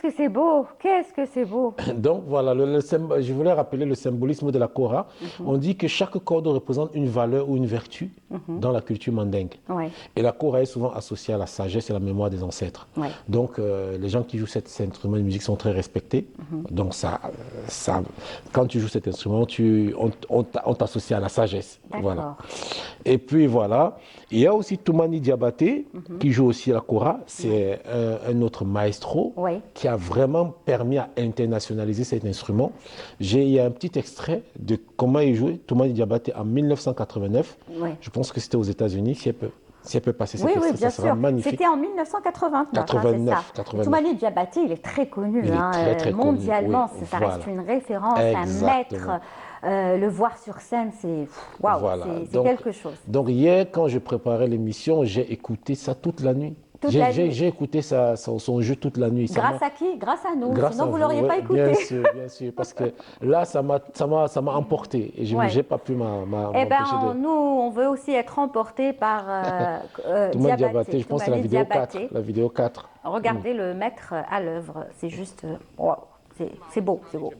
que c'est beau, qu'est-ce que c'est beau. Donc voilà, je voulais rappeler le symbolisme de la kora. On dit que chaque corde représente une valeur ou une vertu dans la culture mandingue. Ouais. Et la kora est souvent associée à la sagesse et la mémoire des ancêtres. Ouais. Donc les gens qui jouent cet instrument de musique sont très respectés. Donc quand tu joues cet instrument, on t'associe à la sagesse. Voilà. Et puis voilà, il y a aussi Toumani Diabaté qui joue aussi la kora. C'est un autre maestro qui a vraiment permis à internationaliser cet instrument. Il y a un petit extrait de comment il jouait Toumani Diabaté en 1989. Je pense que c'était aux États-Unis. Si elle peut passer cet extrait, bien ça sera sûr. magnifique. C'était en 1989. 89. Toumani Diabaté, il est très connu très mondialement. connu, oui. Ça reste une référence, un maître. Le voir sur scène, c'est c'est quelque chose. Donc hier, quand je préparais l'émission, j'ai écouté ça toute la nuit. J'ai écouté son jeu toute la nuit. Grâce à qui? Grâce à nous. Sinon, vous ne l'auriez pas écouté. Bien sûr, parce que là, ça m'a emporté et je n'ai pas pu m'empêcher de... Nous, on veut aussi être emporté par Diabaté. Je pense que c'est la vidéo 4. Regardez le maître à l'œuvre. C'est juste... Wow, c'est beau, c'est beau.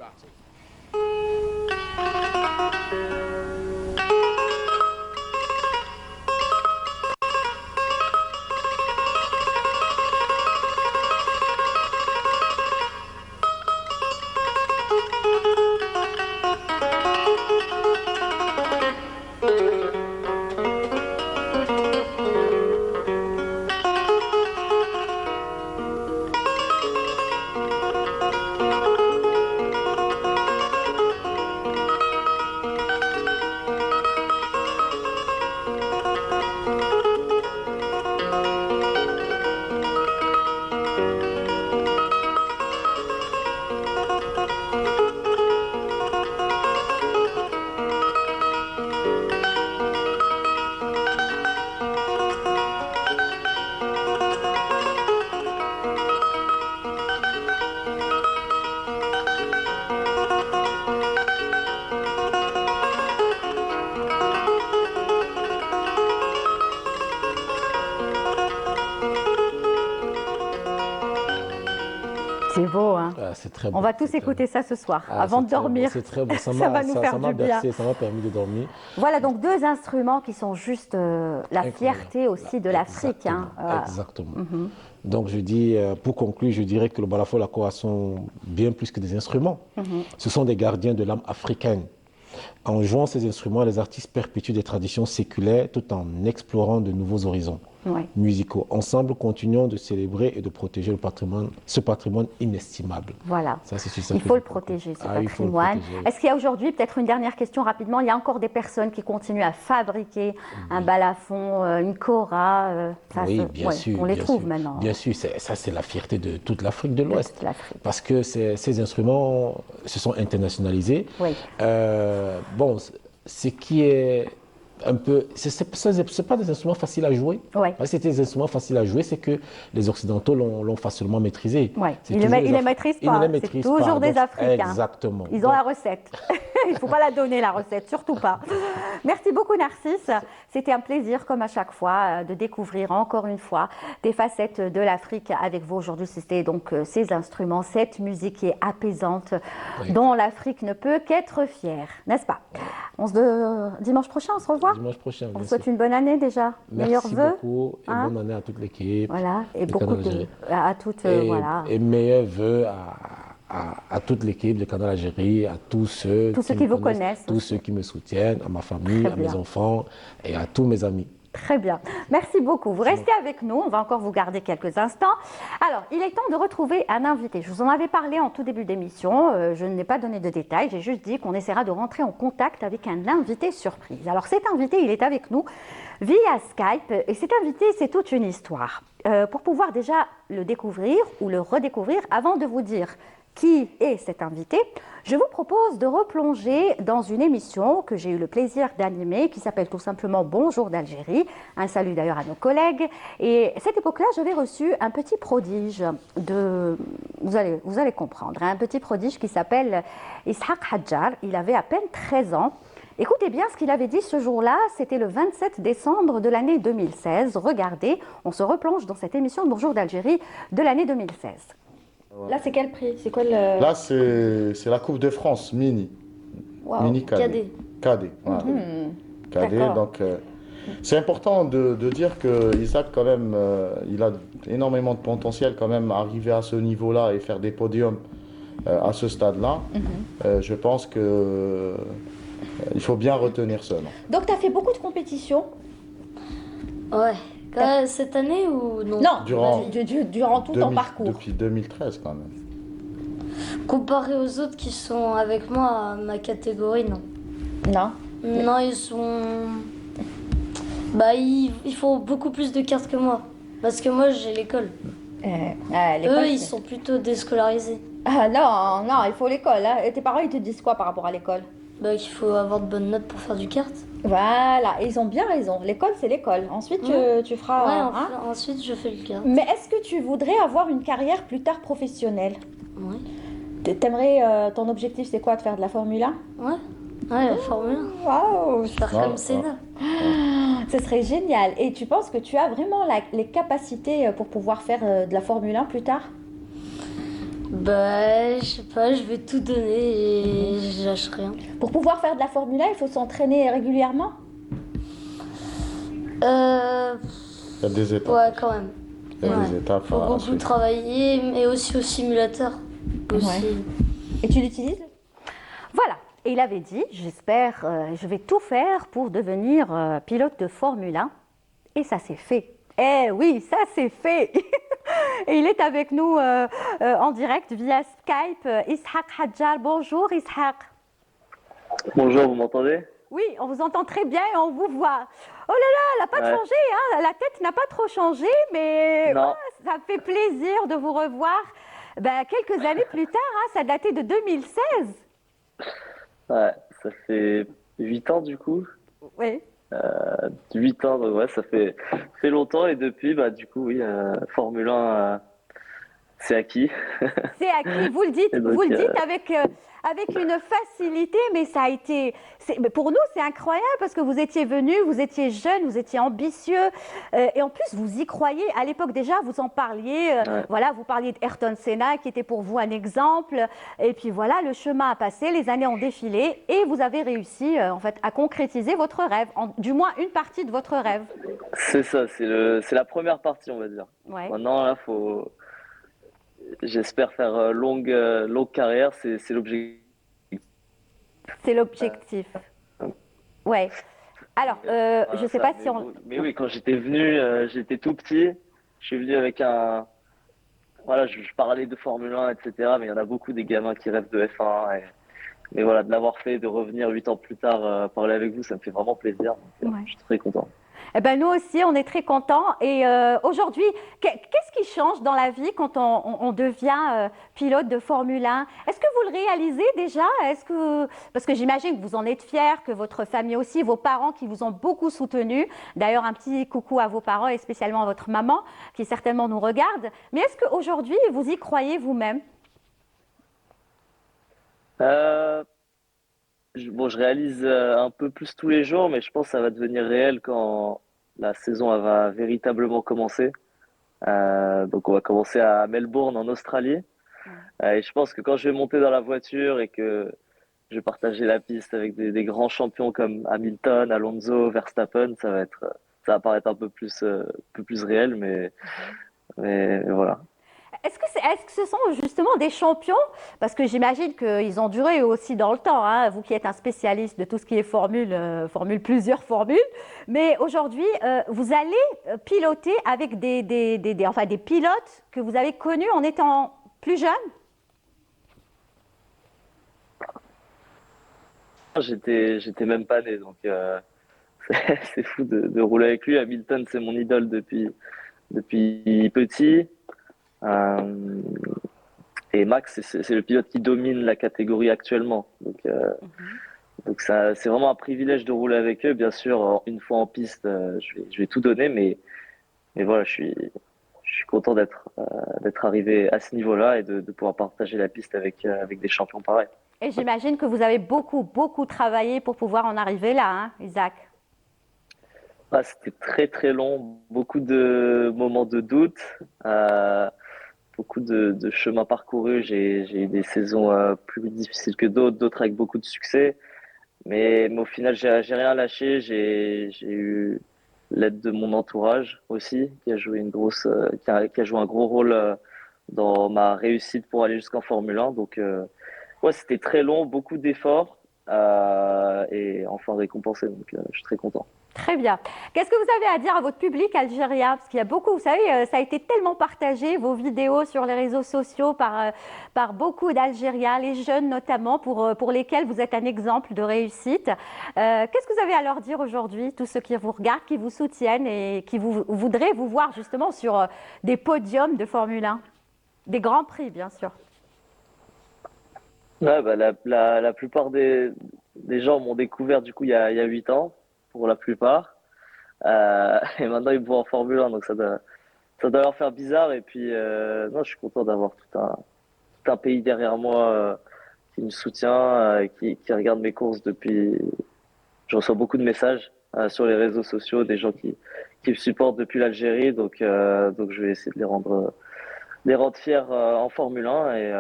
C'est beau, hein? C'est très beau. On va tous écouter ça ce soir, avant de dormir. C'est très beau. Ça va nous faire du bien. Ça m'a permis de dormir. Voilà donc deux instruments qui sont juste la fierté aussi de l'Afrique. Exactement. Donc je dis, pour conclure, je dirais que le balafon et la kora sont bien plus que des instruments. Ce sont des gardiens de l'âme africaine. En jouant ces instruments, les artistes perpétuent des traditions séculaires tout en explorant de nouveaux horizons musicaux. Ensemble, continuons de célébrer et de protéger ce patrimoine inestimable. Voilà. Ça, il faut le protéger, ce patrimoine. Est-ce qu'il y a aujourd'hui, peut-être une dernière question rapidement, il y a encore des personnes qui continuent à fabriquer un balafon, une kora bien sûr. On les trouve maintenant. Bien sûr, ça c'est la fierté de toute l'Afrique de l'Ouest. Parce que ces instruments se sont internationalisés. Bon, ce qui est un peu... C'est pas des instruments faciles à jouer. Si c'était des instruments faciles à jouer, c'est que les Occidentaux l'ont facilement maîtrisé. Ils ne les maîtrisent pas. C'est toujours des Africains. Exactement. Ils ont la recette. Il ne faut pas la donner, la recette, surtout pas. Merci beaucoup, Narcisse. C'était un plaisir, comme à chaque fois, de découvrir encore une fois des facettes de l'Afrique avec vous. Aujourd'hui, c'était donc ces instruments, cette musique qui est apaisante, dont l'Afrique ne peut qu'être fière, n'est-ce pas? Dimanche prochain, on se revoit. Dimanche prochain. On vous souhaite une bonne année déjà. Meilleurs vœux. Merci beaucoup et bonne année à toute l'équipe. Voilà, et beaucoup à toutes. Et meilleurs vœux à toute l'équipe de Canal Algérie, à tous ceux qui vous connaissent, tous ceux qui me soutiennent, à ma famille, à mes enfants et à tous mes amis. Très bien. Merci beaucoup. Vous restez avec nous. On va encore vous garder quelques instants. Alors, il est temps de retrouver un invité. Je vous en avais parlé en tout début d'émission. Je n'ai pas donné de détails. J'ai juste dit qu'on essaiera de rentrer en contact avec un invité surprise. Alors, cet invité, il est avec nous via Skype. Et cet invité, c'est toute une histoire. Pour pouvoir déjà le découvrir ou le redécouvrir, avant de vous dire qui est cet invité, je vous propose de replonger dans une émission que j'ai eu le plaisir d'animer qui s'appelle tout simplement Bonjour d'Algérie. Un salut d'ailleurs à nos collègues. Et cette époque-là, j'avais reçu un petit prodige vous allez comprendre, un petit prodige qui s'appelle Ishaq Hadjar. Il avait à peine 13 ans. Écoutez bien ce qu'il avait dit ce jour-là, c'était le 27 décembre de l'année 2016. Regardez, on se replonge dans cette émission Bonjour d'Algérie de l'année 2016. Là, c'est quel prix? C'est quoi le... Là, c'est la Coupe de France mini. Waouh. Mini cadet. Cadet. Cadet, voilà. Cadet, D'accord. donc c'est important de dire que Isaac quand même, il a énormément de potentiel quand même à arriver à ce niveau-là et faire des podiums à ce stade-là. Je pense que il faut bien retenir ça. Non. Donc, tu as fait beaucoup de compétitions? Ouais. Cette année ou non? Non, Durant- durant tout ton 2000 parcours. Depuis 2013 quand même. Comparé aux autres qui sont avec moi à ma catégorie, non. Non. Non, ils sont. Bah, ils font beaucoup plus de cartes que moi. Parce que moi, j'ai l'école. L'école, Eux, ils c'est- sont plutôt déscolarisés. Ah non, non, il faut l'école. Hein. Et tes parents, ils te disent quoi par rapport à l'école? Bah, qu'il faut avoir de bonnes notes pour faire du kart. Voilà, ils ont bien raison. L'école, c'est l'école. Ensuite, tu feras... Ouais, hein. ensuite, je fais le kart. Mais est-ce que tu voudrais avoir une carrière plus tard professionnelle? Ouais. T'aimerais, ton objectif, c'est quoi? De faire de la Formule 1? Ouais. Ouais, la Formule 1. Waouh, Faire Ouais, comme ouais. Senna. ce serait génial. Et tu penses que tu as vraiment les capacités pour pouvoir faire de la Formule 1 plus tard? Bah, je sais pas, je vais tout donner et je lâche rien. Pour pouvoir faire de la Formule 1, il faut s'entraîner régulièrement? Euh. Il y a des étapes. Ouais, quand même. Il y a Ouais. des étapes Faut à beaucoup suivre. travailler, mais aussi au simulateur. Aussi. Et tu l'utilises? Voilà. Et il avait dit, j'espère, je vais tout faire pour devenir pilote de Formule 1. Et ça s'est fait. Eh oui, ça s'est fait. Et il est avec nous en direct via Skype. Ishaq Hadjar, bonjour Ishaq. Bonjour, vous m'entendez? Oui, on vous entend très bien et on vous voit. Oh là là, elle n'a pas Ouais. changé, hein. La tête n'a pas trop changé, mais Non. ça fait plaisir de vous revoir. Ben, quelques années plus tard, hein, ça datait de 2016. Ouais, ça fait 8 ans du coup. Oui. 8 ans, donc ouais, fait longtemps et depuis, bah du coup, oui, Formule 1, c'est acquis. C'est acquis, vous le dites, Et donc, vous le dites avec une facilité, mais ça a été, mais pour nous, c'est incroyable parce que vous étiez venu, vous étiez jeune, vous étiez ambitieux, et en plus, vous y croyez. À l'époque déjà, vous en parliez, Ouais. voilà, vous parliez d'Ayrton Senna qui était pour vous un exemple, et puis voilà, le chemin a passé, les années ont défilé, et vous avez réussi en fait à concrétiser votre rêve, du moins une partie de votre rêve. C'est ça, c'est la première partie, on va dire. Ouais. Maintenant, là, j'espère faire longue carrière, c'est l'objectif. C'est l'objectif. Ouais. Alors, je Voilà, ne sais ça, pas mais si on... bon, mais oui, quand j'étais venu, j'étais tout petit. Je suis venu avec voilà, je parlais de Formule 1, etc. Mais il y en a beaucoup des gamins qui rêvent de F1. Mais voilà, de l'avoir fait, de revenir 8 ans plus tard parler avec vous, ça me fait vraiment plaisir. Donc, Ouais. je suis très content. Eh ben, nous aussi, on est très contents. Et aujourd'hui, qu'est-ce qui change dans la vie quand on devient pilote de Formule 1? Est-ce que vous le réalisez déjà? Parce que j'imagine que vous en êtes fiers, que votre famille aussi, vos parents qui vous ont beaucoup soutenu. D'ailleurs, un petit coucou à vos parents et spécialement à votre maman qui certainement nous regarde. Mais est-ce qu'aujourd'hui, vous y croyez vous-même? Je réalise un peu plus tous les jours, mais je pense que ça va devenir réel quand la saison elle va véritablement commencer. Donc on va commencer à Melbourne en Australie. Et je pense que quand je vais monter dans la voiture et que je vais partager la piste avec des grands champions comme Hamilton, Alonso, Verstappen, ça va paraître un peu plus réel, mais voilà. Est-ce que ce sont justement des champions? Parce que j'imagine qu'ils ont duré aussi dans le temps, hein, vous qui êtes un spécialiste de tout ce qui est plusieurs formules. Mais aujourd'hui, vous allez piloter avec des pilotes que vous avez connus en étant plus jeune? J'étais même pas né, donc c'est fou de rouler avec lui. Hamilton, c'est mon idole depuis petit. Et Max, c'est le pilote qui domine la catégorie actuellement. Donc ça, c'est vraiment un privilège de rouler avec eux. Bien sûr, une fois en piste, je vais tout donner, mais voilà, je suis content d'être arrivé à ce niveau-là et de pouvoir partager la piste avec des champions pareils. Et j'imagine que vous avez beaucoup, beaucoup travaillé pour pouvoir en arriver là, hein, Isaac. Ah, c'était très très long, beaucoup de moments de doute. beaucoup de chemin parcouru. J'ai eu des saisons plus difficiles que d'autres, d'autres avec beaucoup de succès. Mais au final, j'ai rien lâché. J'ai eu l'aide de mon entourage aussi, qui a joué une grosse, qui a joué un gros rôle dans ma réussite pour aller jusqu'en Formule 1. Donc, ouais, c'était très long, beaucoup d'efforts et enfin récompensé. Donc, je suis très content. Très bien. Qu'est-ce que vous avez à dire à votre public algérien? Parce qu'il y a beaucoup, vous savez, ça a été tellement partagé, vos vidéos sur les réseaux sociaux par beaucoup d'Algériens, les jeunes notamment, pour lesquels vous êtes un exemple de réussite. Qu'est-ce que vous avez à leur dire aujourd'hui, tous ceux qui vous regardent, qui vous soutiennent et qui voudraient vous voir justement sur des podiums de Formule 1? Des grands prix, bien sûr. Ouais, bah, la plupart des gens m'ont découvert du coup il y a 8 ans, pour la plupart. Et maintenant ils me voient en Formule 1, donc ça doit leur faire bizarre. Et puis, non, je suis content d'avoir tout un pays derrière moi qui me soutient, qui regarde mes courses depuis. Je reçois beaucoup de messages sur les réseaux sociaux, des gens qui me supportent depuis l'Algérie. Donc je vais essayer de les rendre fiers en Formule 1 et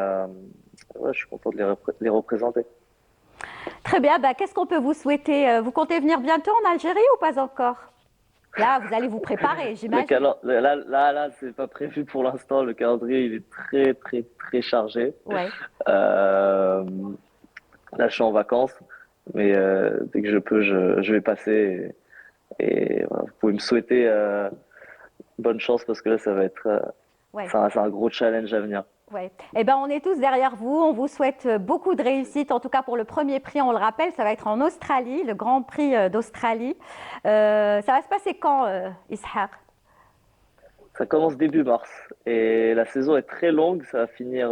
ouais, je suis content de les représenter. Très bien. Bah, qu'est-ce qu'on peut vous souhaiter? Vous comptez venir bientôt en Algérie ou pas encore? Là, vous allez vous préparer, j'imagine. Là, c'est pas prévu pour l'instant. Le calendrier, il est très, très, très chargé. Ouais. Là, je suis en vacances, mais dès que je peux, je vais passer. Et voilà, vous pouvez me souhaiter bonne chance parce que là, ça va être Ouais. c'est un gros challenge à venir. Ouais. Eh ben, on est tous derrière vous. On vous souhaite beaucoup de réussite. En tout cas, pour le premier prix, on le rappelle, ça va être en Australie, le Grand Prix d'Australie. Ça va se passer quand, Ishaq? Ça commence début mars et la saison est très longue. Ça va finir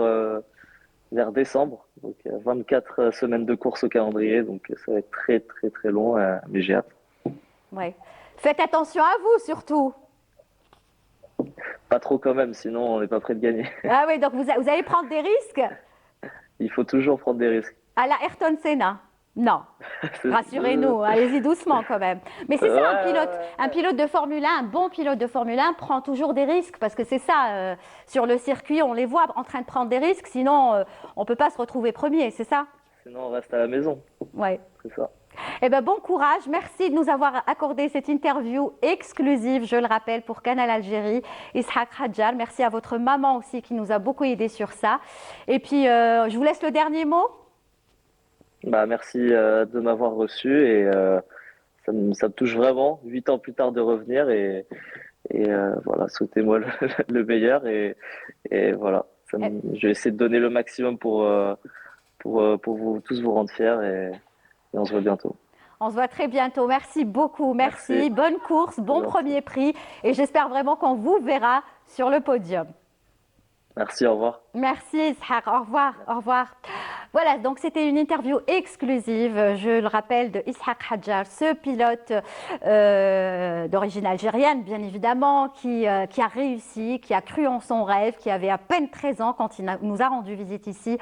vers décembre. Donc, 24 semaines de course au calendrier. Donc, ça va être très, très, très long. Mais j'ai hâte. Ouais. Faites attention à vous, surtout. Pas trop quand même, sinon on n'est pas prêt de gagner. Ah oui, donc vous allez prendre des risques Il faut toujours prendre des risques. à la Ayrton Senna? Non. Rassurez-nous, allez-y doucement quand même. Mais c'est ça, un pilote de Formule 1, un bon pilote de Formule 1 prend toujours des risques parce que c'est ça, sur le circuit, on les voit en train de prendre des risques, sinon on ne peut pas se retrouver premier, c'est ça? Sinon on reste à la maison. Ouais. C'est ça. Eh bien, bon courage. Merci de nous avoir accordé cette interview exclusive, je le rappelle, pour Canal Algérie. Ishaq Hadjar, merci à votre maman aussi qui nous a beaucoup aidé sur ça. Et puis, je vous laisse le dernier mot. Bah, merci de m'avoir reçu et ça me touche vraiment, 8 ans plus tard, de revenir et voilà, souhaitez-moi le meilleur et voilà, je vais essayer de donner le maximum pour vous tous vous rendre fiers et on se voit bientôt. On se voit très bientôt. Merci beaucoup. Merci. Bonne course, bon premier prix et j'espère vraiment qu'on vous verra sur le podium. Merci, au revoir. Merci Ishaq, au revoir, au revoir. Voilà, donc c'était une interview exclusive, je le rappelle, de Ishaq Hadjar, ce pilote d'origine algérienne, bien évidemment, qui a réussi, qui a cru en son rêve, qui avait à peine 13 ans quand il nous a rendu visite ici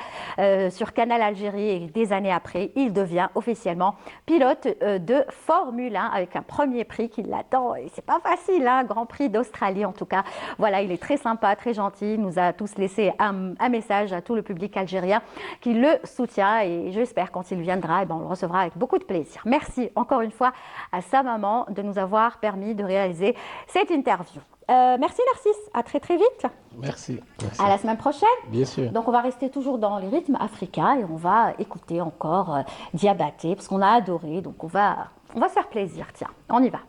sur Canal Algérie et des années après, il devient officiellement pilote de Formule 1 avec un premier prix qui l'attend. Et c'est pas facile, hein, Grand Prix d'Australie en tout cas. Voilà, il est très sympa, très gentil, il nous a tous laissé un message à tout le public algérien qui le soutient et j'espère quand il viendra, on le recevra avec beaucoup de plaisir. Merci encore une fois à sa maman de nous avoir permis de réaliser cette interview. Merci Narcisse, à très très vite. Merci. À la semaine prochaine. Bien sûr. Donc on va rester toujours dans les rythmes africains et on va écouter encore Diabaté parce qu'on a adoré. Donc on va se faire plaisir. Tiens, on y va.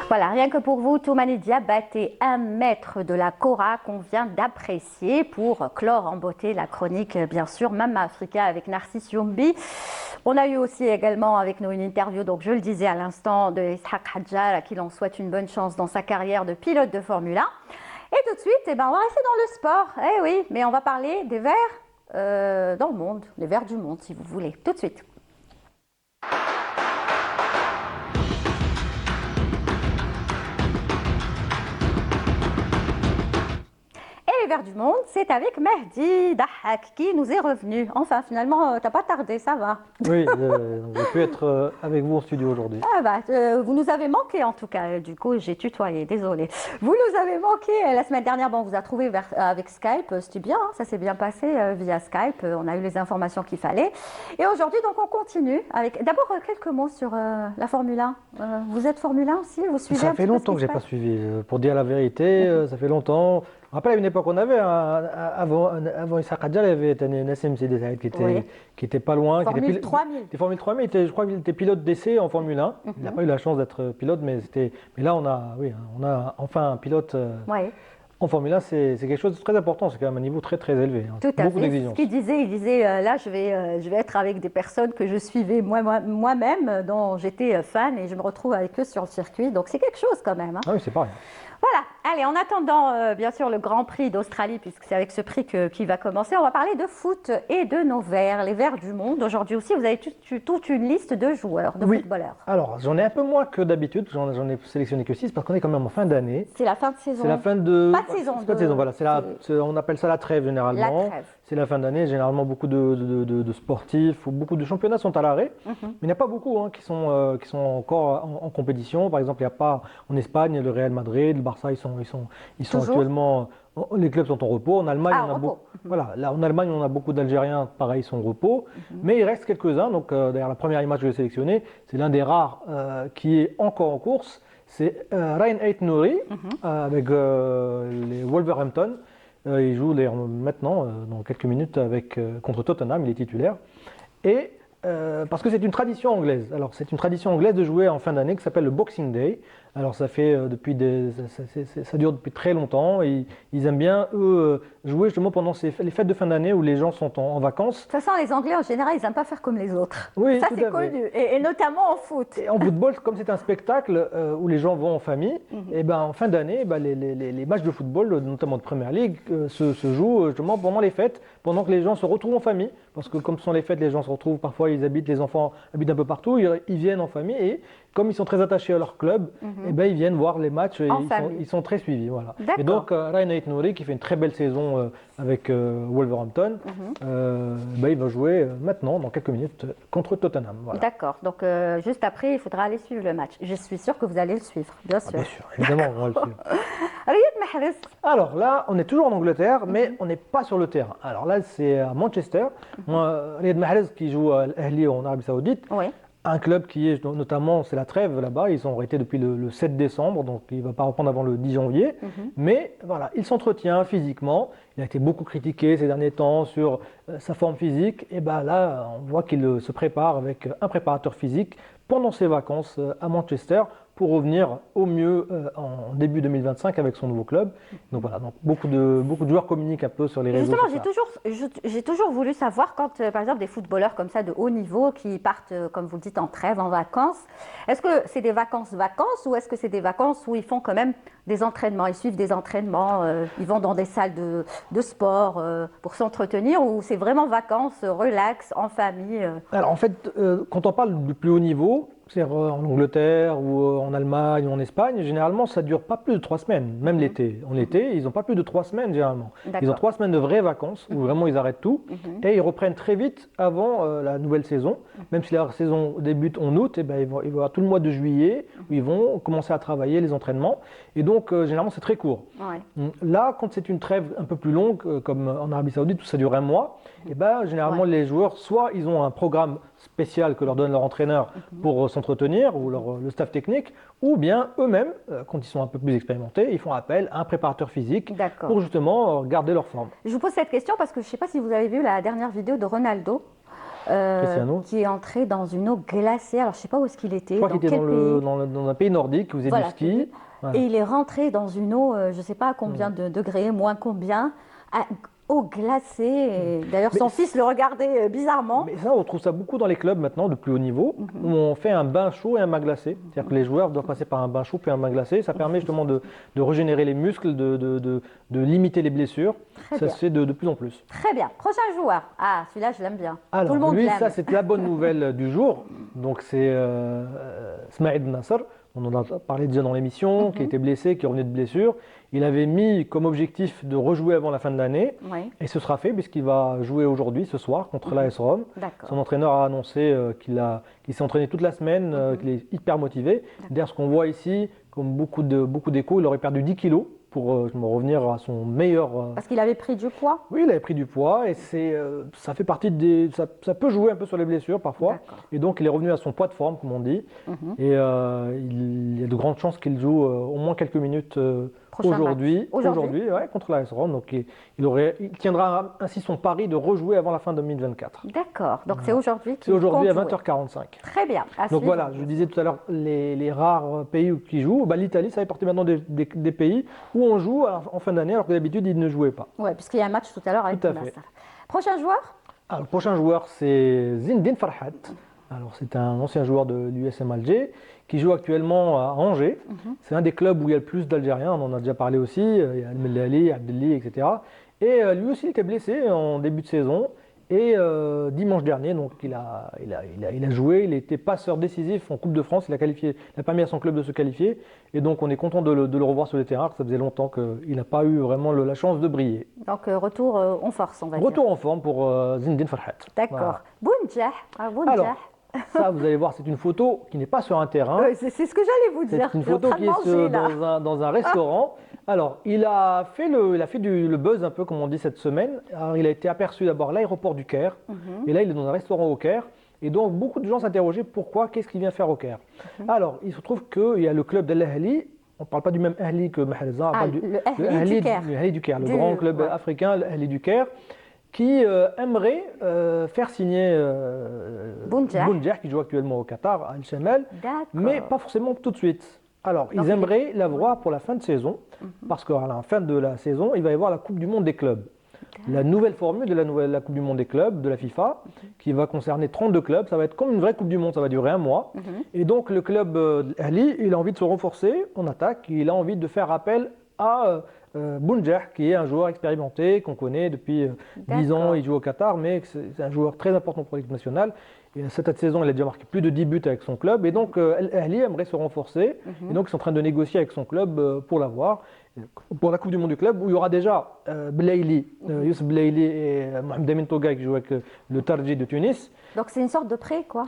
Voilà, rien que pour vous, Toumani Diabaté, un maître de la Kora qu'on vient d'apprécier pour clore en beauté la chronique, bien sûr, Mama Africa avec Narcisse Youmbi. On a eu aussi également avec nous une interview, donc je le disais à l'instant, de Ishaq Hadjar, à qui l'on souhaite une bonne chance dans sa carrière de pilote de Formule 1. Et tout de suite, on va rester dans le sport. Eh oui, mais on va parler des verts dans le monde, les verts du monde, si vous voulez. Tout de suite. Les verts du monde, c'est avec Mehdi Dahak qui nous est revenu. Enfin, finalement, t'as pas tardé, ça va. Oui, j'ai pu être avec vous en studio aujourd'hui. Vous nous avez manqué en tout cas. Du coup, j'ai tutoyé, désolé. Vous nous avez manqué la semaine dernière. Bon, on vous a trouvé avec Skype. C'était bien, ça s'est bien passé via Skype. On a eu les informations qu'il fallait. Et aujourd'hui, donc, on continue avec. D'abord, quelques mots sur la Formule 1. Vous êtes Formule 1 aussi? Vous suivez? Ça fait longtemps que j'ai pas suivi. Pour dire la vérité, ça fait longtemps. Je me rappelle à une époque, on avait avant Issa Hadjar, il y avait Nassim Sidi qui était pas loin. Formule 3000. Formule 3000, je crois qu'il était pilote d'essai en Formule 1. Il n'a pas eu la chance d'être pilote, mais là, on a enfin un pilote. En Formule 1, c'est quelque chose de très important, c'est quand même un niveau très très élevé. Tout à fait. Ce qu'il disait, il disait là, je vais être avec des personnes que je suivais moi-même, dont j'étais fan, et je me retrouve avec eux sur le circuit. Donc c'est quelque chose quand même. Ah oui, c'est pareil. Voilà, allez, en attendant bien sûr le Grand Prix d'Australie, puisque c'est avec ce prix qui va commencer, on va parler de foot et de nos verts, les verts du monde. Aujourd'hui aussi, vous avez toute une liste de joueurs, de footballeurs. Alors, j'en ai un peu moins que d'habitude, j'en ai sélectionné que 6 parce qu'on est quand même en fin d'année. C'est la fin de saison. C'est la fin de... Pas de saison. Pas de saison, voilà. On appelle ça la trêve généralement. La trêve. C'est la fin d'année, généralement beaucoup de sportifs ou beaucoup de championnats sont à l'arrêt. Mais il n'y a pas beaucoup qui sont encore en compétition. Par exemple, il n'y a pas en Espagne le Real Madrid, le Barça, ils sont actuellement. Les clubs sont en repos. En Allemagne, voilà, là, en Allemagne, on a beaucoup d'Algériens, pareil, ils sont en repos. Mais il reste quelques-uns. Donc, d'ailleurs, la première image que j'ai sélectionnée, c'est l'un des rares qui est encore en course. C'est Ryan Aït-Nouri avec les Wolverhampton. Il joue maintenant, dans quelques minutes, contre Tottenham, il est titulaire. Et parce que c'est une tradition anglaise. Alors, c'est une tradition anglaise de jouer en fin d'année qui s'appelle le Boxing Day. Alors, ça fait ça dure depuis très longtemps. Et ils aiment bien, eux, jouer justement pendant les fêtes de fin d'année où les gens sont en vacances. De toute façon, les Anglais, en général, ils n'aiment pas faire comme les autres. Oui, ça, c'est connu. Et notamment en foot. Et en football, comme c'est un spectacle où les gens vont en famille, et ben, en fin d'année, les matchs de football, notamment de Premier League, se jouent justement pendant les fêtes, pendant que les gens se retrouvent en famille. Parce que comme ce sont les fêtes, les gens se retrouvent, parfois les enfants habitent un peu partout, ils viennent en famille et comme ils sont très attachés à leur club, et ben, ils viennent voir les matchs et ils sont très suivis. Voilà. Et donc, Ryan Aït-Nouri, qui fait une très belle saison avec Wolverhampton, il va jouer maintenant, dans quelques minutes, contre Tottenham. Voilà. D'accord. Donc, juste après, il faudra aller suivre le match. Je suis sûre que vous allez le suivre, bien sûr. Bien sûr, évidemment, on va le suivre. Alors, là, on est toujours en Angleterre, mais on n'est pas sur le terrain. Alors là, c'est à Manchester. Riyad Mahrez qui joue à l'Ahli en Arabie Saoudite. Un club qui est notamment, c'est la trêve là-bas, ils ont arrêté depuis le 7 décembre, donc il ne va pas reprendre avant le 10 janvier. Mais voilà, il s'entretient physiquement, il a été beaucoup critiqué ces derniers temps sur sa forme physique. Et ben là, on voit qu'il se prépare avec un préparateur physique pendant ses vacances à Manchester pour revenir au mieux en début 2025 avec son nouveau club. Donc voilà, donc beaucoup de joueurs communiquent un peu sur les réseaux sociaux. Justement, j'ai toujours voulu savoir quand, par exemple, des footballeurs comme ça de haut niveau qui partent, comme vous le dites, en trêve, en vacances, est-ce que c'est des vacances ou est-ce que c'est des vacances où ils font quand même des entraînements, ils suivent des entraînements, ils vont dans des salles de sport pour s'entretenir ou c'est vraiment vacances, relax, en famille Alors en fait, quand on parle du plus haut niveau, c'est-à-dire en Angleterre ou en Allemagne ou en Espagne, généralement ça ne dure pas plus de 3 semaines, même l'été. En été, ils n'ont pas plus de 3 semaines généralement. Ils ont 3 semaines de vraies vacances où vraiment ils arrêtent tout et ils reprennent très vite avant la nouvelle saison. Même si la saison débute en août, et ben, ils vont avoir tout le mois de juillet où ils vont commencer à travailler les entraînements. Et donc généralement c'est très court. Là, quand c'est une trêve un peu plus longue, comme en Arabie Saoudite où ça dure un mois, et ben, généralement les joueurs, soit ils ont un programme spécial que leur donne leur entraîneur pour s'entretenir ou le staff technique, ou bien eux-mêmes, quand ils sont un peu plus expérimentés, ils font appel à un préparateur physique pour justement garder leur forme. Je vous pose cette question parce que je ne sais pas si vous avez vu la dernière vidéo de Ronaldo Cristiano. qui est entré dans une eau glacée. Alors, je ne sais pas où est-ce qu'il était, Je crois dans qu'il était quel dans, pays. dans un pays nordique, qui faisait Voilà, du ski. Voilà. Et il est rentré dans une eau, je ne sais pas à combien de degrés, moins combien, eau glacée. Et d'ailleurs, Mais son fils le regardait bizarrement. Mais ça, on trouve ça beaucoup dans les clubs maintenant, de plus haut niveau, où on fait un bain chaud et un bain glacé. C'est-à-dire que les joueurs doivent passer par un bain chaud puis un bain glacé. Ça permet justement de régénérer les muscles, de limiter les blessures. Très Ça bien. se fait de plus en plus. Très bien. Prochain joueur. Ah, celui-là, je l'aime bien. Alors, Tout le monde lui, l'aime. ça, c'est la bonne nouvelle du jour. Donc, c'est Smaïd Nasser. On en a parlé déjà dans l'émission, qui était blessé, qui revenait de blessure. Il avait mis comme objectif de rejouer avant la fin de l'année. Oui, Et ce sera fait puisqu'il va jouer aujourd'hui, ce soir, contre l'AS Rome. d'accord. Son entraîneur a annoncé qu'il s'est entraîné toute la semaine, qu'il est hyper motivé. D'ailleurs, ce qu'on voit ici, comme beaucoup d'échos, il aurait perdu 10 kilos pour revenir à son meilleur. Parce qu'il avait pris du poids. Oui, il avait pris du poids et ça fait partie des. Ça peut jouer un peu sur les blessures parfois. D'accord. Et donc, il est revenu à son poids de forme, comme on dit. Et il y a de grandes chances qu'il joue au moins quelques minutes Prochain aujourd'hui. match. Aujourd'hui Ouais, contre l'AS Rome. Donc, il tiendra ainsi son pari de rejouer avant la fin 2024. D'accord. Donc, c'est aujourd'hui C'est qu'il aujourd'hui à compte jouer. 20h45. Très bien. À Donc suivre. voilà, je disais tout à l'heure, les rares pays qui jouent, bah, l'Italie, ça fait partie maintenant des pays où on joue en fin d'année, alors que d'habitude, ils ne jouaient pas. Oui, puisqu'il y a un match tout à l'heure avec Tout à le fait. Nasser. Prochain joueur. Alors, le prochain joueur, c'est Zinedine Farhat. Alors, c'est un ancien joueur de l'USM Alger qui joue actuellement à Angers. C'est un des clubs où il y a le plus d'Algériens, on en a déjà parlé aussi. Il y a Al-Mellali, Abdelli, etc. Et lui aussi, il était blessé en début de saison. Et dimanche dernier, donc, il a joué, il était passeur décisif en Coupe de France, il a permis à son club de se qualifier. Et donc, on est content de le revoir sur le terrain, parce que ça faisait longtemps qu'il n'a pas eu vraiment la chance de briller. Donc, retour en force, on va dire. Retour en forme pour Zinedine Farhat. D'accord. Voilà. Bounjah. Ah, Bounjah. Alors, ça, vous allez voir, c'est une photo qui n'est pas sur un terrain. C'est ce que j'allais vous dire. C'est une Il est en photo train de qui est manger, là. dans un restaurant. Alors, il a fait le buzz un peu, comme on dit, cette semaine. Alors, il a été aperçu d'abord à l'aéroport du Caire. Et là, il est dans un restaurant au Caire. Et donc, beaucoup de gens s'interrogeaient pourquoi, qu'est-ce qu'il vient faire au Caire. Alors, il se trouve qu'il y a le club d'Al Ahly. On ne parle pas du même Ahly que Mahreza. Ah, le Ahly du Caire. Le Ahly du Caire, le Du- grand club ouais. africain, l'Ahly du Caire, qui aimerait faire signer Bounjah, qui joue actuellement au Qatar, à Al-Shamal, D'accord. mais pas forcément tout de suite. Alors, ils aimeraient l'avoir pour la fin de saison, parce qu'à la fin de la saison, il va y avoir la Coupe du Monde des clubs. La nouvelle formule de la Coupe du Monde des clubs, de la FIFA, qui va concerner 32 clubs. Ça va être comme une vraie Coupe du Monde, ça va durer un mois. Et donc, le club Ali, il a envie de se renforcer en attaque, il a envie de faire appel à Bounjah, qui est un joueur expérimenté, qu'on connaît depuis 10 ans. Il joue au Qatar, mais c'est un joueur très important pour l'équipe nationale. Et cette saison, il a déjà marqué plus de 10 buts avec son club. Et donc, Ali aimerait se renforcer. Et donc, ils sont en train de négocier avec son club pour l'avoir. Pour la Coupe du Monde du club, où il y aura déjà Blaili, Youssef Blaili et Mohamed Amin Toga qui jouent avec le Tarji de Tunis. Donc, c'est une sorte de prêt, quoi.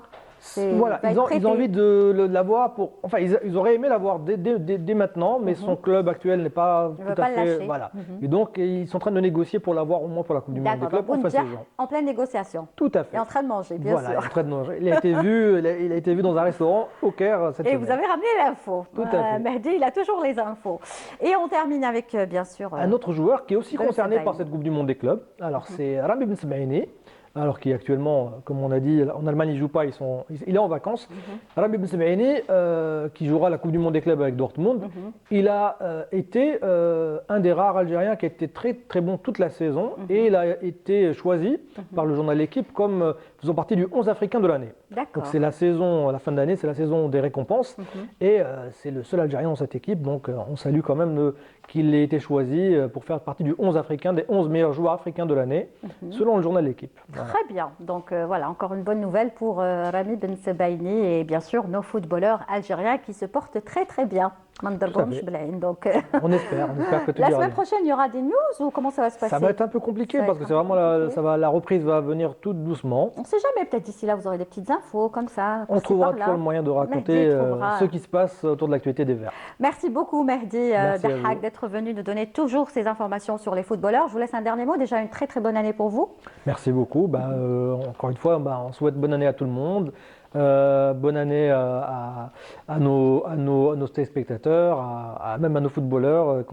Voilà, ils ont envie de l'avoir pour. Enfin, ils auraient aimé l'avoir dès maintenant, mais son club actuel n'est pas Il veut tout à pas le fait. lâcher. Voilà. Et donc, ils sont en train de négocier pour l'avoir au moins pour la Coupe du Monde des D'accord. clubs Donc, en fin de Bounjah, saison. en pleine négociation. Tout à fait. Et en train de manger, bien Voilà, il est en sûr. train de manger. Il a été vu, il a été vu dans un restaurant au Caire cette Et semaine. vous avez ramené l'info. Tout à fait. Mehdi, il a toujours les infos. Et on termine avec, bien sûr, Un autre joueur qui est aussi Ben concerné Sebaini. par cette Coupe du Monde des clubs, alors c'est Rami Ben Sebaini, alors qui est actuellement, comme on a dit, en Allemagne il ne joue pas, il est en vacances. Rami Ben Sebaini, qui jouera la Coupe du Monde des clubs avec Dortmund, il a été un des rares Algériens qui a été très très bon toute la saison et il a été choisi par le journal L'équipe comme faisant partie du 11 africain de l'année. D'accord. Donc c'est la saison, à la fin de l'année, c'est la saison des récompenses et c'est le seul Algérien dans cette équipe, donc on salue quand même qu'il ait été choisi pour faire partie du 11 africain, des 11 meilleurs joueurs africains de l'année, selon le journal L'équipe. Voilà. Très bien. Donc voilà, encore une bonne nouvelle pour Rami Ben Sebaini et bien sûr nos footballeurs algériens qui se portent très très bien. fait. Donc, On espère que tout la ira semaine bien. prochaine, il y aura des news ou comment ça va se passer? Ça va être un peu compliqué Ça va parce être que c'est un peu vraiment compliqué. la reprise va venir tout doucement. On ne sait jamais, peut-être d'ici là, vous aurez des petites infos comme ça. On par-ci, trouvera par-là. toujours le moyen de raconter Mehdi trouvera. ce qui se passe autour de l'actualité des Verts. Merci beaucoup, Mehdi Merci à Dahak, vous. d'être venu nous donner toujours ces informations sur les footballeurs. Je vous laisse un dernier mot. Déjà, une très très bonne année pour vous. Merci beaucoup. Encore une fois, on souhaite bonne année à tout le monde. Bonne année à nos téléspectateurs, même à nos footballeurs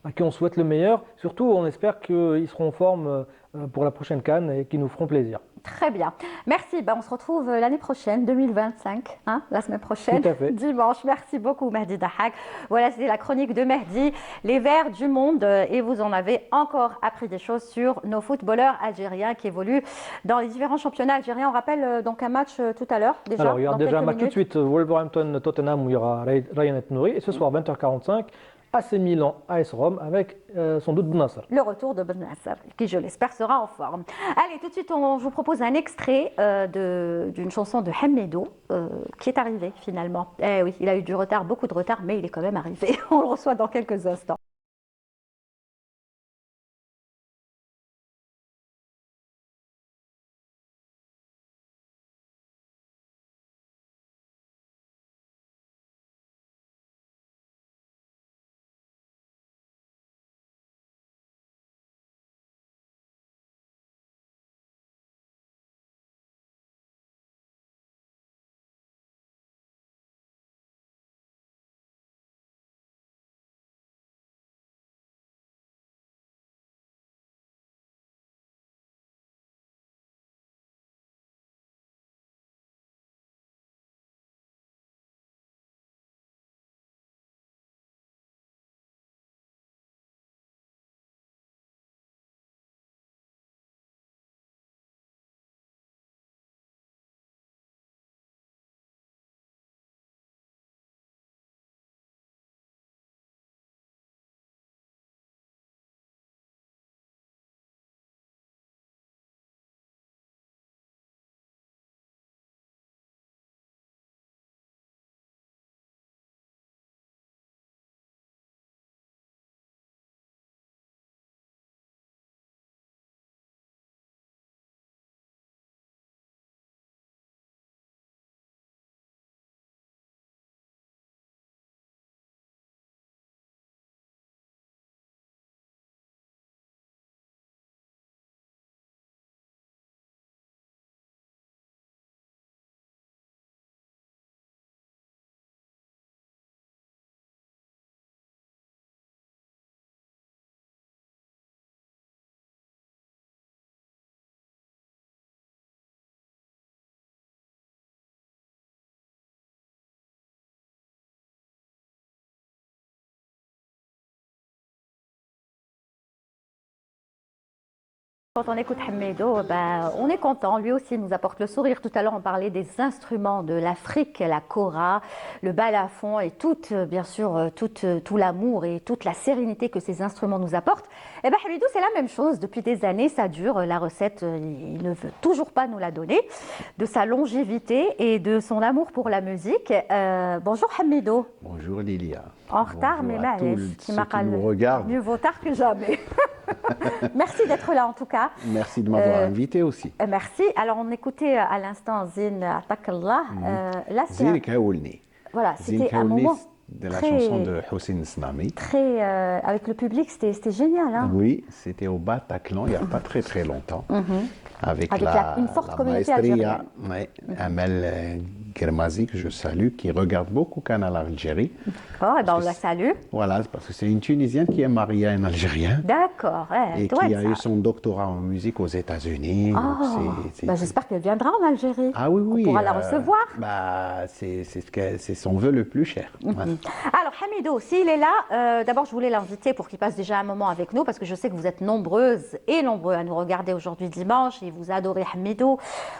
à qui on souhaite le meilleur. Surtout, on espère qu'ils seront en forme pour la prochaine CAN et qu'ils nous feront plaisir. Très bien. Merci. On se retrouve l'année prochaine, 2025, hein, la semaine prochaine, Tout à fait. dimanche. Merci beaucoup, Mehdi Dahak. Voilà, c'était la chronique de Mehdi, les Verts du monde. Et vous en avez encore appris des choses sur nos footballeurs algériens qui évoluent dans les différents championnats algériens. On rappelle donc un match tout à l'heure, déjà. Alors, il y a dans déjà un quelques match tout de minutes. suite, Wolverhampton-Tottenham, où il y aura Ryan Nouri. Et ce soir, 20h45, AC Milan, AS Rome, avec sans doute Bounassar. Le retour de Ben Nasser, qui je l'espère sera en forme. Allez, tout de suite, je vous propose un extrait d'une chanson de Hamidou qui est arrivé finalement. Eh oui, il a eu du retard, beaucoup de retard, mais il est quand même arrivé. On le reçoit dans quelques instants. Quand on écoute Hamidou, on est content. Lui aussi nous apporte le sourire. Tout à l'heure, on parlait des instruments de l'Afrique, la kora, le balafon et bien sûr, tout l'amour et toute la sérénité que ces instruments nous apportent. Et Hamidou, c'est la même chose. Depuis des années, ça dure. La recette, il ne veut toujours pas nous la donner. De sa longévité et de son amour pour la musique. Bonjour Hamidou. Bonjour Lilia. En retard, mais à tous qui ceux qui nous regardent. Mieux vaut tard que jamais. Merci d'être là en tout cas. Merci de m'avoir invité aussi. Merci. Alors on écoutait à l'instant Zine Atakallah. Là, c'est Zine Kaoulni. Voilà, Zine c'était un Kaoulni moment de la très- chanson de Hossein Snami. très avec le public, c'était génial. Hein. Oui, c'était au Bataclan il n'y a pas très très longtemps. Avec, Avec une forte la communauté maestria, algérienne. Amel Germazi, que je salue, qui regarde beaucoup Canal Algérie. Oh, on la salue. Voilà, parce que c'est une Tunisienne qui est mariée à un Algérien D'accord. et toi, qui a ça. eu son doctorat en musique aux États-Unis. Oh, Donc j'espère qu'elle viendra en Algérie. Ah oui, oui. On pourra la recevoir. C'est son vœu le plus cher. Voilà. Alors Hamidou, s'il est là, d'abord je voulais l'inviter pour qu'il passe déjà un moment avec nous parce que je sais que vous êtes nombreuses et nombreux à nous regarder aujourd'hui dimanche et vous adorez Hamidou.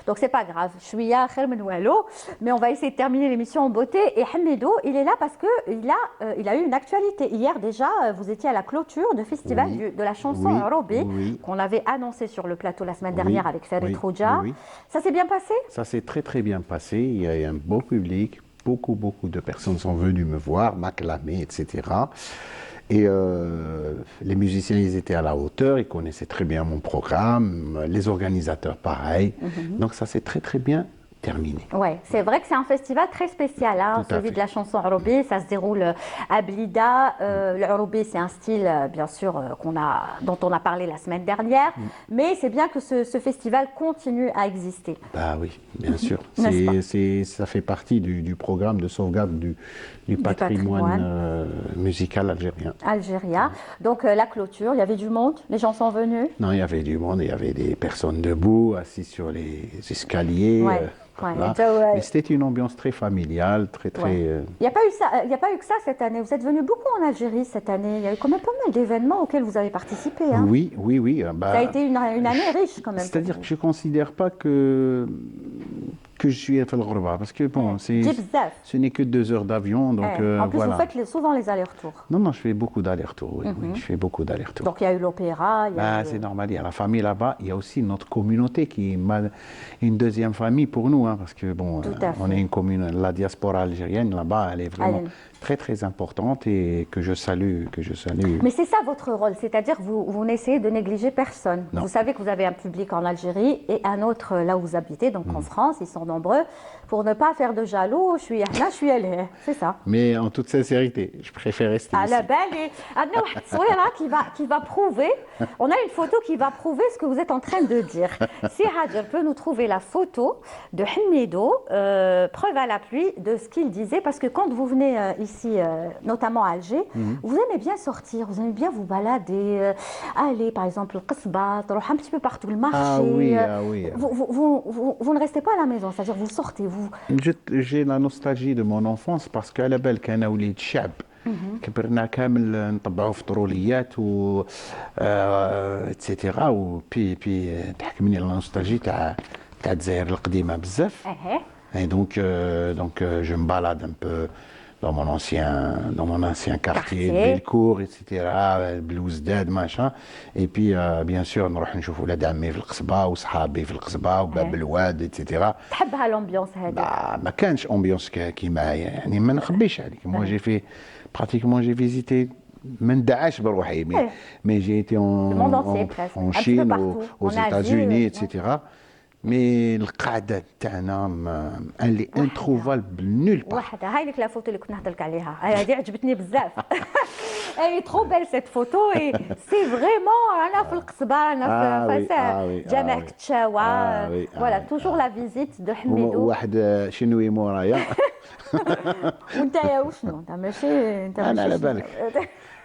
Donc c'est pas grave, je suis ya khair min walo, mais on va essayer de terminer l'émission en beauté. Et Hamidou, il est là parce que il a eu une actualité. Hier déjà, vous étiez à la clôture du festival Oui. de la chanson Oui. Robi Oui. qu'on avait annoncé sur le plateau la semaine Oui. dernière avec Farid Oui. Rouja. Oui. Ça s'est bien passé? Ça s'est très très bien passé. Il y a eu un beau public. Beaucoup de personnes sont venues me voir, m'acclamer, etc. Et les musiciens, ils étaient à la hauteur, ils connaissaient très bien mon programme, les organisateurs pareil. Donc ça s'est très très bien terminé. Ouais, c'est vrai que c'est un festival très spécial, hein, Tout à celui fait. de la chanson Aroubé. Ça se déroule à Blida. Le Aroubé, c'est un style, bien sûr, dont on a parlé la semaine dernière. Mais c'est bien que ce festival continue à exister, Bah oui, bien sûr. n'est-ce pas? Ça fait partie du programme de sauvegarde du patrimoine musical algérien. Algérie. Donc la clôture, il y avait du monde, les gens sont venus. Non, il y avait du monde, il y avait des personnes debout, assises sur les escaliers. Ouais, ouais. Voilà. Et Joe, Mais c'était une ambiance très familiale, très, très. ouais. Il n'y a pas eu ça, il y a pas eu que ça cette année. Vous êtes venus beaucoup en Algérie cette anne. Il y a eu quand même pas mal d'événements auxquels vous avez participé, hein. Oui, oui, oui. Bah, Ça a été une année riche quand même. c'est-à-dire que je ne considère pas que je suis à Felghorba, parce que bon, Djib Bzaf. ce n'est que 2 heures d'avion, donc En plus, voilà. vous faites souvent les allers-retours. Non, non, je fais beaucoup d'allers-retours, oui, oui, je fais beaucoup d'allers-retours. Donc il y a eu l'opéra. Il y a Ah, eu- c'est normal, il y a la famille là-bas, il y a aussi notre communauté qui est une deuxième famille pour nous, hein, parce que bon, Tout à on fait. est une commune, la diaspora algérienne là-bas, elle est vraiment très très importante et que je salue, Mais c'est ça votre rôle, c'est-à-dire vous n'essayez de négliger personne. Non. Vous savez que vous avez un public en Algérie et un autre là où vous habitez, donc en France, ils sont nombreux. Pour ne pas faire de jaloux, je suis là, je suis allée, c'est ça. Mais en toute sincérité, je préfère rester À ici. la belle, عندنا واحد التصويرة qui va prouver, on a une photo qui va prouver ce que vous êtes en train de dire. Si Hadjer peut nous trouver la photo de Hamido, preuve à l'appui de ce qu'il disait, parce que quand vous venez ici, notamment à Alger, vous aimez bien sortir, vous aimez bien vous balader, aller par exemple au Qasba, تروح un petit peu partout, le marché. Ah oui, ah oui. Vous ne restez pas à la maison, c'est-à-dire vous sortez, vous. J'ai la nostalgie de mon enfance parce qu'à بالك كان وليد شعب كبرنا كامل نطبعوا في طروليات و اتسيتيرا وبي تحكمني la nostalgie تاع الجزائر القديمه بزاف. Et donc je me balade un peu dans mon ancien quartier, Bellecour, etc. Blouzdad, machin. Et puis, bien sûr, نروح نشوف ولاد عمي في القصبة وصحابي في القصبة وباب الواد, etc. تحبها الامبيونس هذه؟ ما كانش امبيونس كيما يعني ما نخبيش عليك. Moi, j'ai visité من داعش بروحي, mais j'ai été en Chine, aux États-Unis, etc. مي القعده تاعنا اللي انتروفال نول با. واحده هاي لك لا فوتو اللي كنت نهضر لك عليها, هذه عجبتني بزاف. اي ترو بيل سيت فوتو اي سي فريمون انا في القصبه, انا في جامع كتشاوه, فوالا توجور لا فيزيت دو حميدو. واحد شنوي مورايا. وانت يا وشنو انت ماشي انت انا على بالك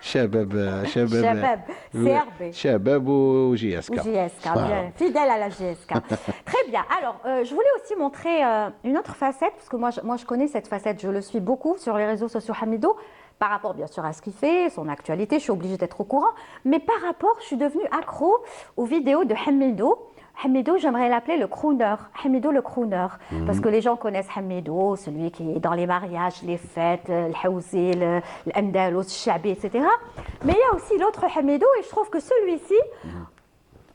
شباب CRB. شباب وجي JSK, bien, fidèle à la JSK. Très bien. Alors, je voulais aussi montrer une autre facette, parce que moi je connais cette facette, je le suis beaucoup sur les réseaux sociaux Hamido, par rapport bien sûr à ce qu'il fait, son actualité, je suis obligée d'être au courant, mais par rapport, je suis devenue accro aux vidéos de Hamido. Hamido, j'aimerais l'appeler le crooner. Hamido le crooner. Parce que les gens connaissent Hamido, celui qui est dans les mariages, les fêtes, le haouzi, l'andalous, le chabi, etc. Mais il y a aussi l'autre Hamido, et je trouve que celui-ci,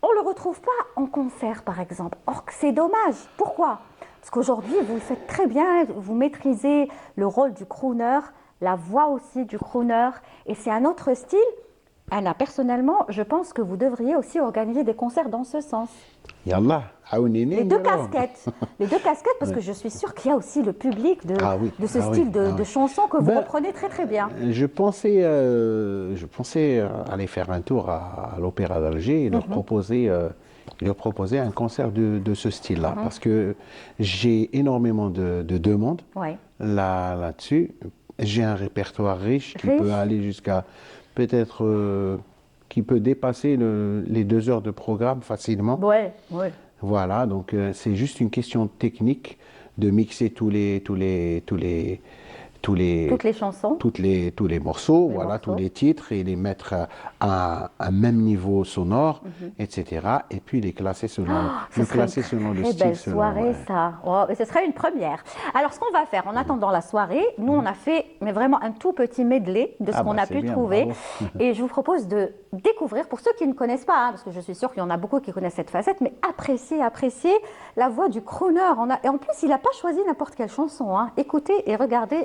on ne le retrouve pas en concert, par exemple. Or, c'est dommage. Pourquoi? Parce qu'aujourd'hui, vous le faites très bien, vous maîtrisez le rôle du crooner, la voix aussi du crooner, et c'est un autre style. Anna, personnellement, je pense que vous devriez aussi organiser des concerts dans ce sens. Yallah, les deux casquettes, parce que je suis sûre qu'il y a aussi le public de ce style de chanson que vous reprenez très très bien. Je pensais aller faire un tour à l'Opéra d'Alger et leur proposer un concert de ce style-là, parce que j'ai énormément de demandes là-dessus. J'ai un répertoire riche qui peut aller jusqu'à peut-être qui peut dépasser les 2 heures de programme facilement. Voilà, donc c'est juste une question technique de mixer tous les toutes les chansons, tous les morceaux, tous les titres, et les mettre à un même niveau sonore, etc. Et puis les classer selon, le style. Belle soirée, ça. Oh, ce serait une première. Alors, ce qu'on va faire, en attendant la soirée, nous, on a fait mais vraiment un tout petit medley de ce qu'on a pu trouver. Et je vous propose de découvrir, pour ceux qui ne connaissent pas, parce que je suis sûre qu'il y en a beaucoup qui connaissent cette facette, mais apprécier la voix du crooner. Et en plus, il n'a pas choisi n'importe quelle chanson. Écoutez et regardez.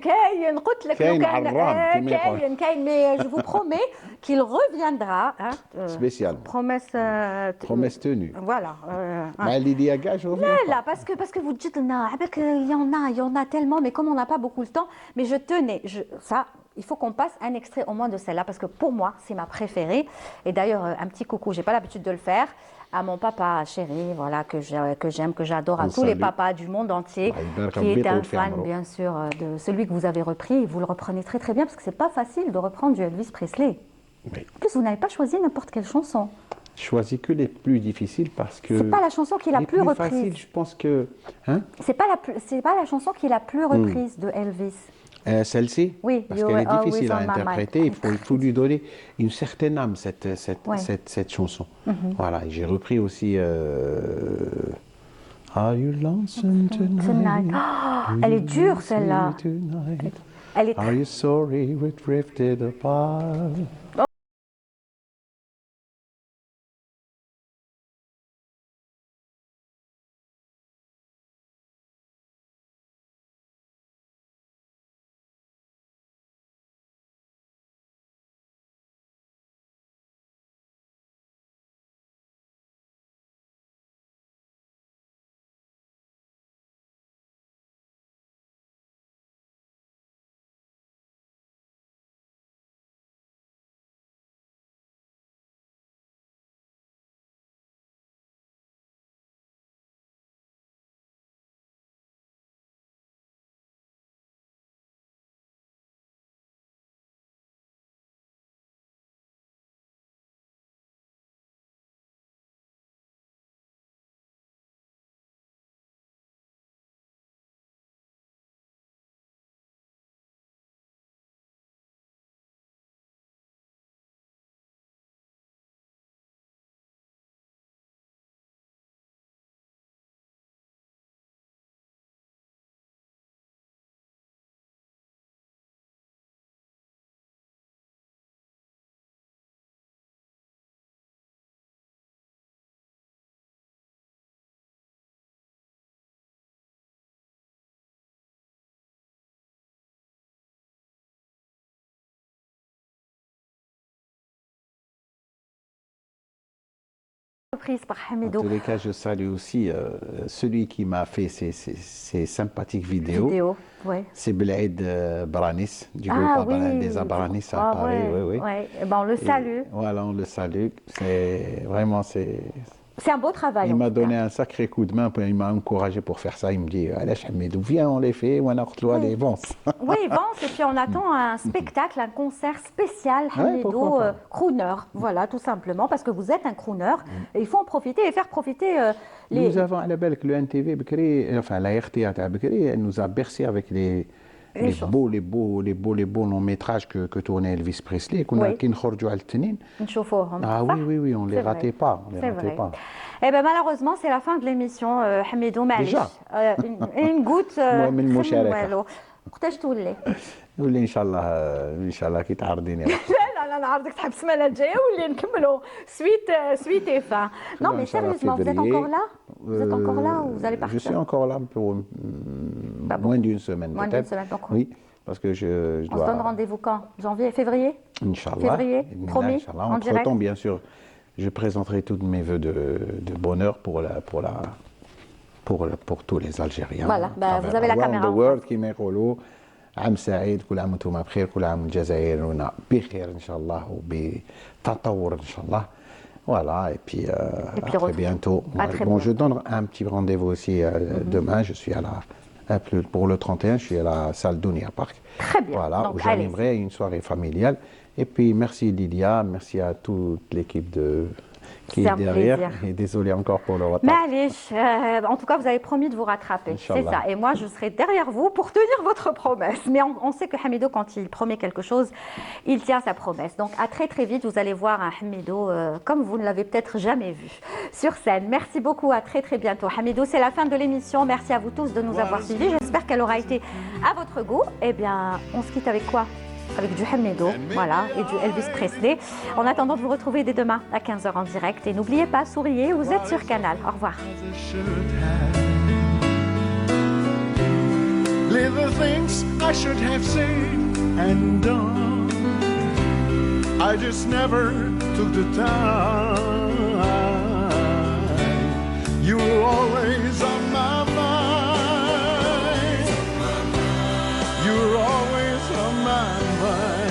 كاين قلت لك كاين لو كان عرام كما يقول. كاين mais je vous promets qu'il reviendra hein, Spécial. promesse tenue. voilà مع Lydia Gage, je reviens là pas. parce que vous dites non avec il y en a tellement mais comme on n'a pas beaucoup le temps mais je tenais ça il faut qu'on passe un extrait au moins de celle-là parce que pour moi c'est ma préférée et d'ailleurs un petit coucou j'ai pas l'habitude de le faire à mon papa chéri voilà que j'aime que j'adore à tous les papas du monde entier qui est un fan bien sûr de celui que vous avez repris et vous le reprenez très très bien parce que c'est pas facile de reprendre du Elvis Presley. Oui. En plus vous n'avez pas choisi n'importe quelle chanson. Je choisis que les plus difficiles parce que c'est pas la chanson qui est la plus reprise. Facile, je pense que hein? C'est pas la chanson qui est la plus reprise de Elvis. Celle-ci, oui, parce qu'elle est difficile à interpréter, il faut lui donner une certaine âme, cette chanson. Voilà, j'ai repris aussi Are you lonesome tonight? Oh, elle est dure celle-là. Are you sorry we drifted apart? Par Hamidou. En tous les cas, je salue aussi celui qui m'a fait ces sympathiques vidéos. Ouais. C'est Blaid Branis, du groupe des Abranis à Paris. Oui. Eh ben, on le salue. Voilà, on le salue. C'est vraiment, c'est un beau travail. Il m'a donné un sacré coup de main, il m'a encouragé pour faire ça. Il me dit, allez, Hamidou, viens, on les fait, on a les vents. Oui, vents, et puis on attend un spectacle, un concert spécial, Hamidou, crooner. Voilà, tout simplement, parce que vous êtes un crooner. Et il faut en profiter et faire profiter les... Nous avons à la belle que le NTV, enfin la RTA, elle nous a bercé avec les beaux longs métrages que tournait Elvis Presley. Ah oui, on ne les ratait pas. Eh bien, malheureusement, c'est la fin de l'émission, Hamidou. Déjà une goutte. وقتاش تولي؟ نولي ان شاء الله كي تعرضيني. لا نعرضك تحب السمانه الجايه ولي نكملوا suite et fin. Non mais sérieusement, vous êtes encore là? Vous êtes encore là ou vous allez partir? Je suis encore là pour moins d'une semaine peut-être. Moins d'une semaine, donc oui, parce que je dois... On se donne rendez-vous quand? Janvier, février? Inch'Allah. Février, promis, en direct. Entre-temps, bien sûr, je présenterai tous mes vœux de bonheur pour tous les Algériens. Voilà, vous avez la caméra. Around the world كما يقولوا عام سعيد كل عام وانتم بخير كل عام الجزائر بخير ان شاء الله وبتطور ان شاء الله. Voilà, et puis à très bientôt. Bon, je donne un petit rendez-vous aussi demain. Je suis pour le 31, je suis à la salle Dunia Park. Très bien. Voilà, où j'animerai une soirée familiale. Et puis merci Lydia, merci à toute l'équipe qui est derrière. Et désolé encore pour le retard. En tout cas, vous avez promis de vous rattraper. C'est ça. Et moi, je serai derrière vous pour tenir votre promesse. Mais on sait que Hamidou, quand il promet quelque chose, il tient sa promesse. Donc, à très très vite, vous allez voir un Hamidou comme vous ne l'avez peut-être jamais vu sur scène. Merci beaucoup. À très très bientôt. Hamidou, c'est la fin de l'émission. Merci à vous tous de nous avoir suivis. J'espère qu'elle aura été à votre goût. Eh bien, on se quitte avec quoi? Avec du Hamidou, voilà, et du Elvis Presley. En attendant de vous retrouver dès demain à 15h en direct. Et n'oubliez pas, souriez, vous êtes sur Canal. Au revoir. little things I should have said and done. I just never took the time. You were always on my mind. You were always on my mind.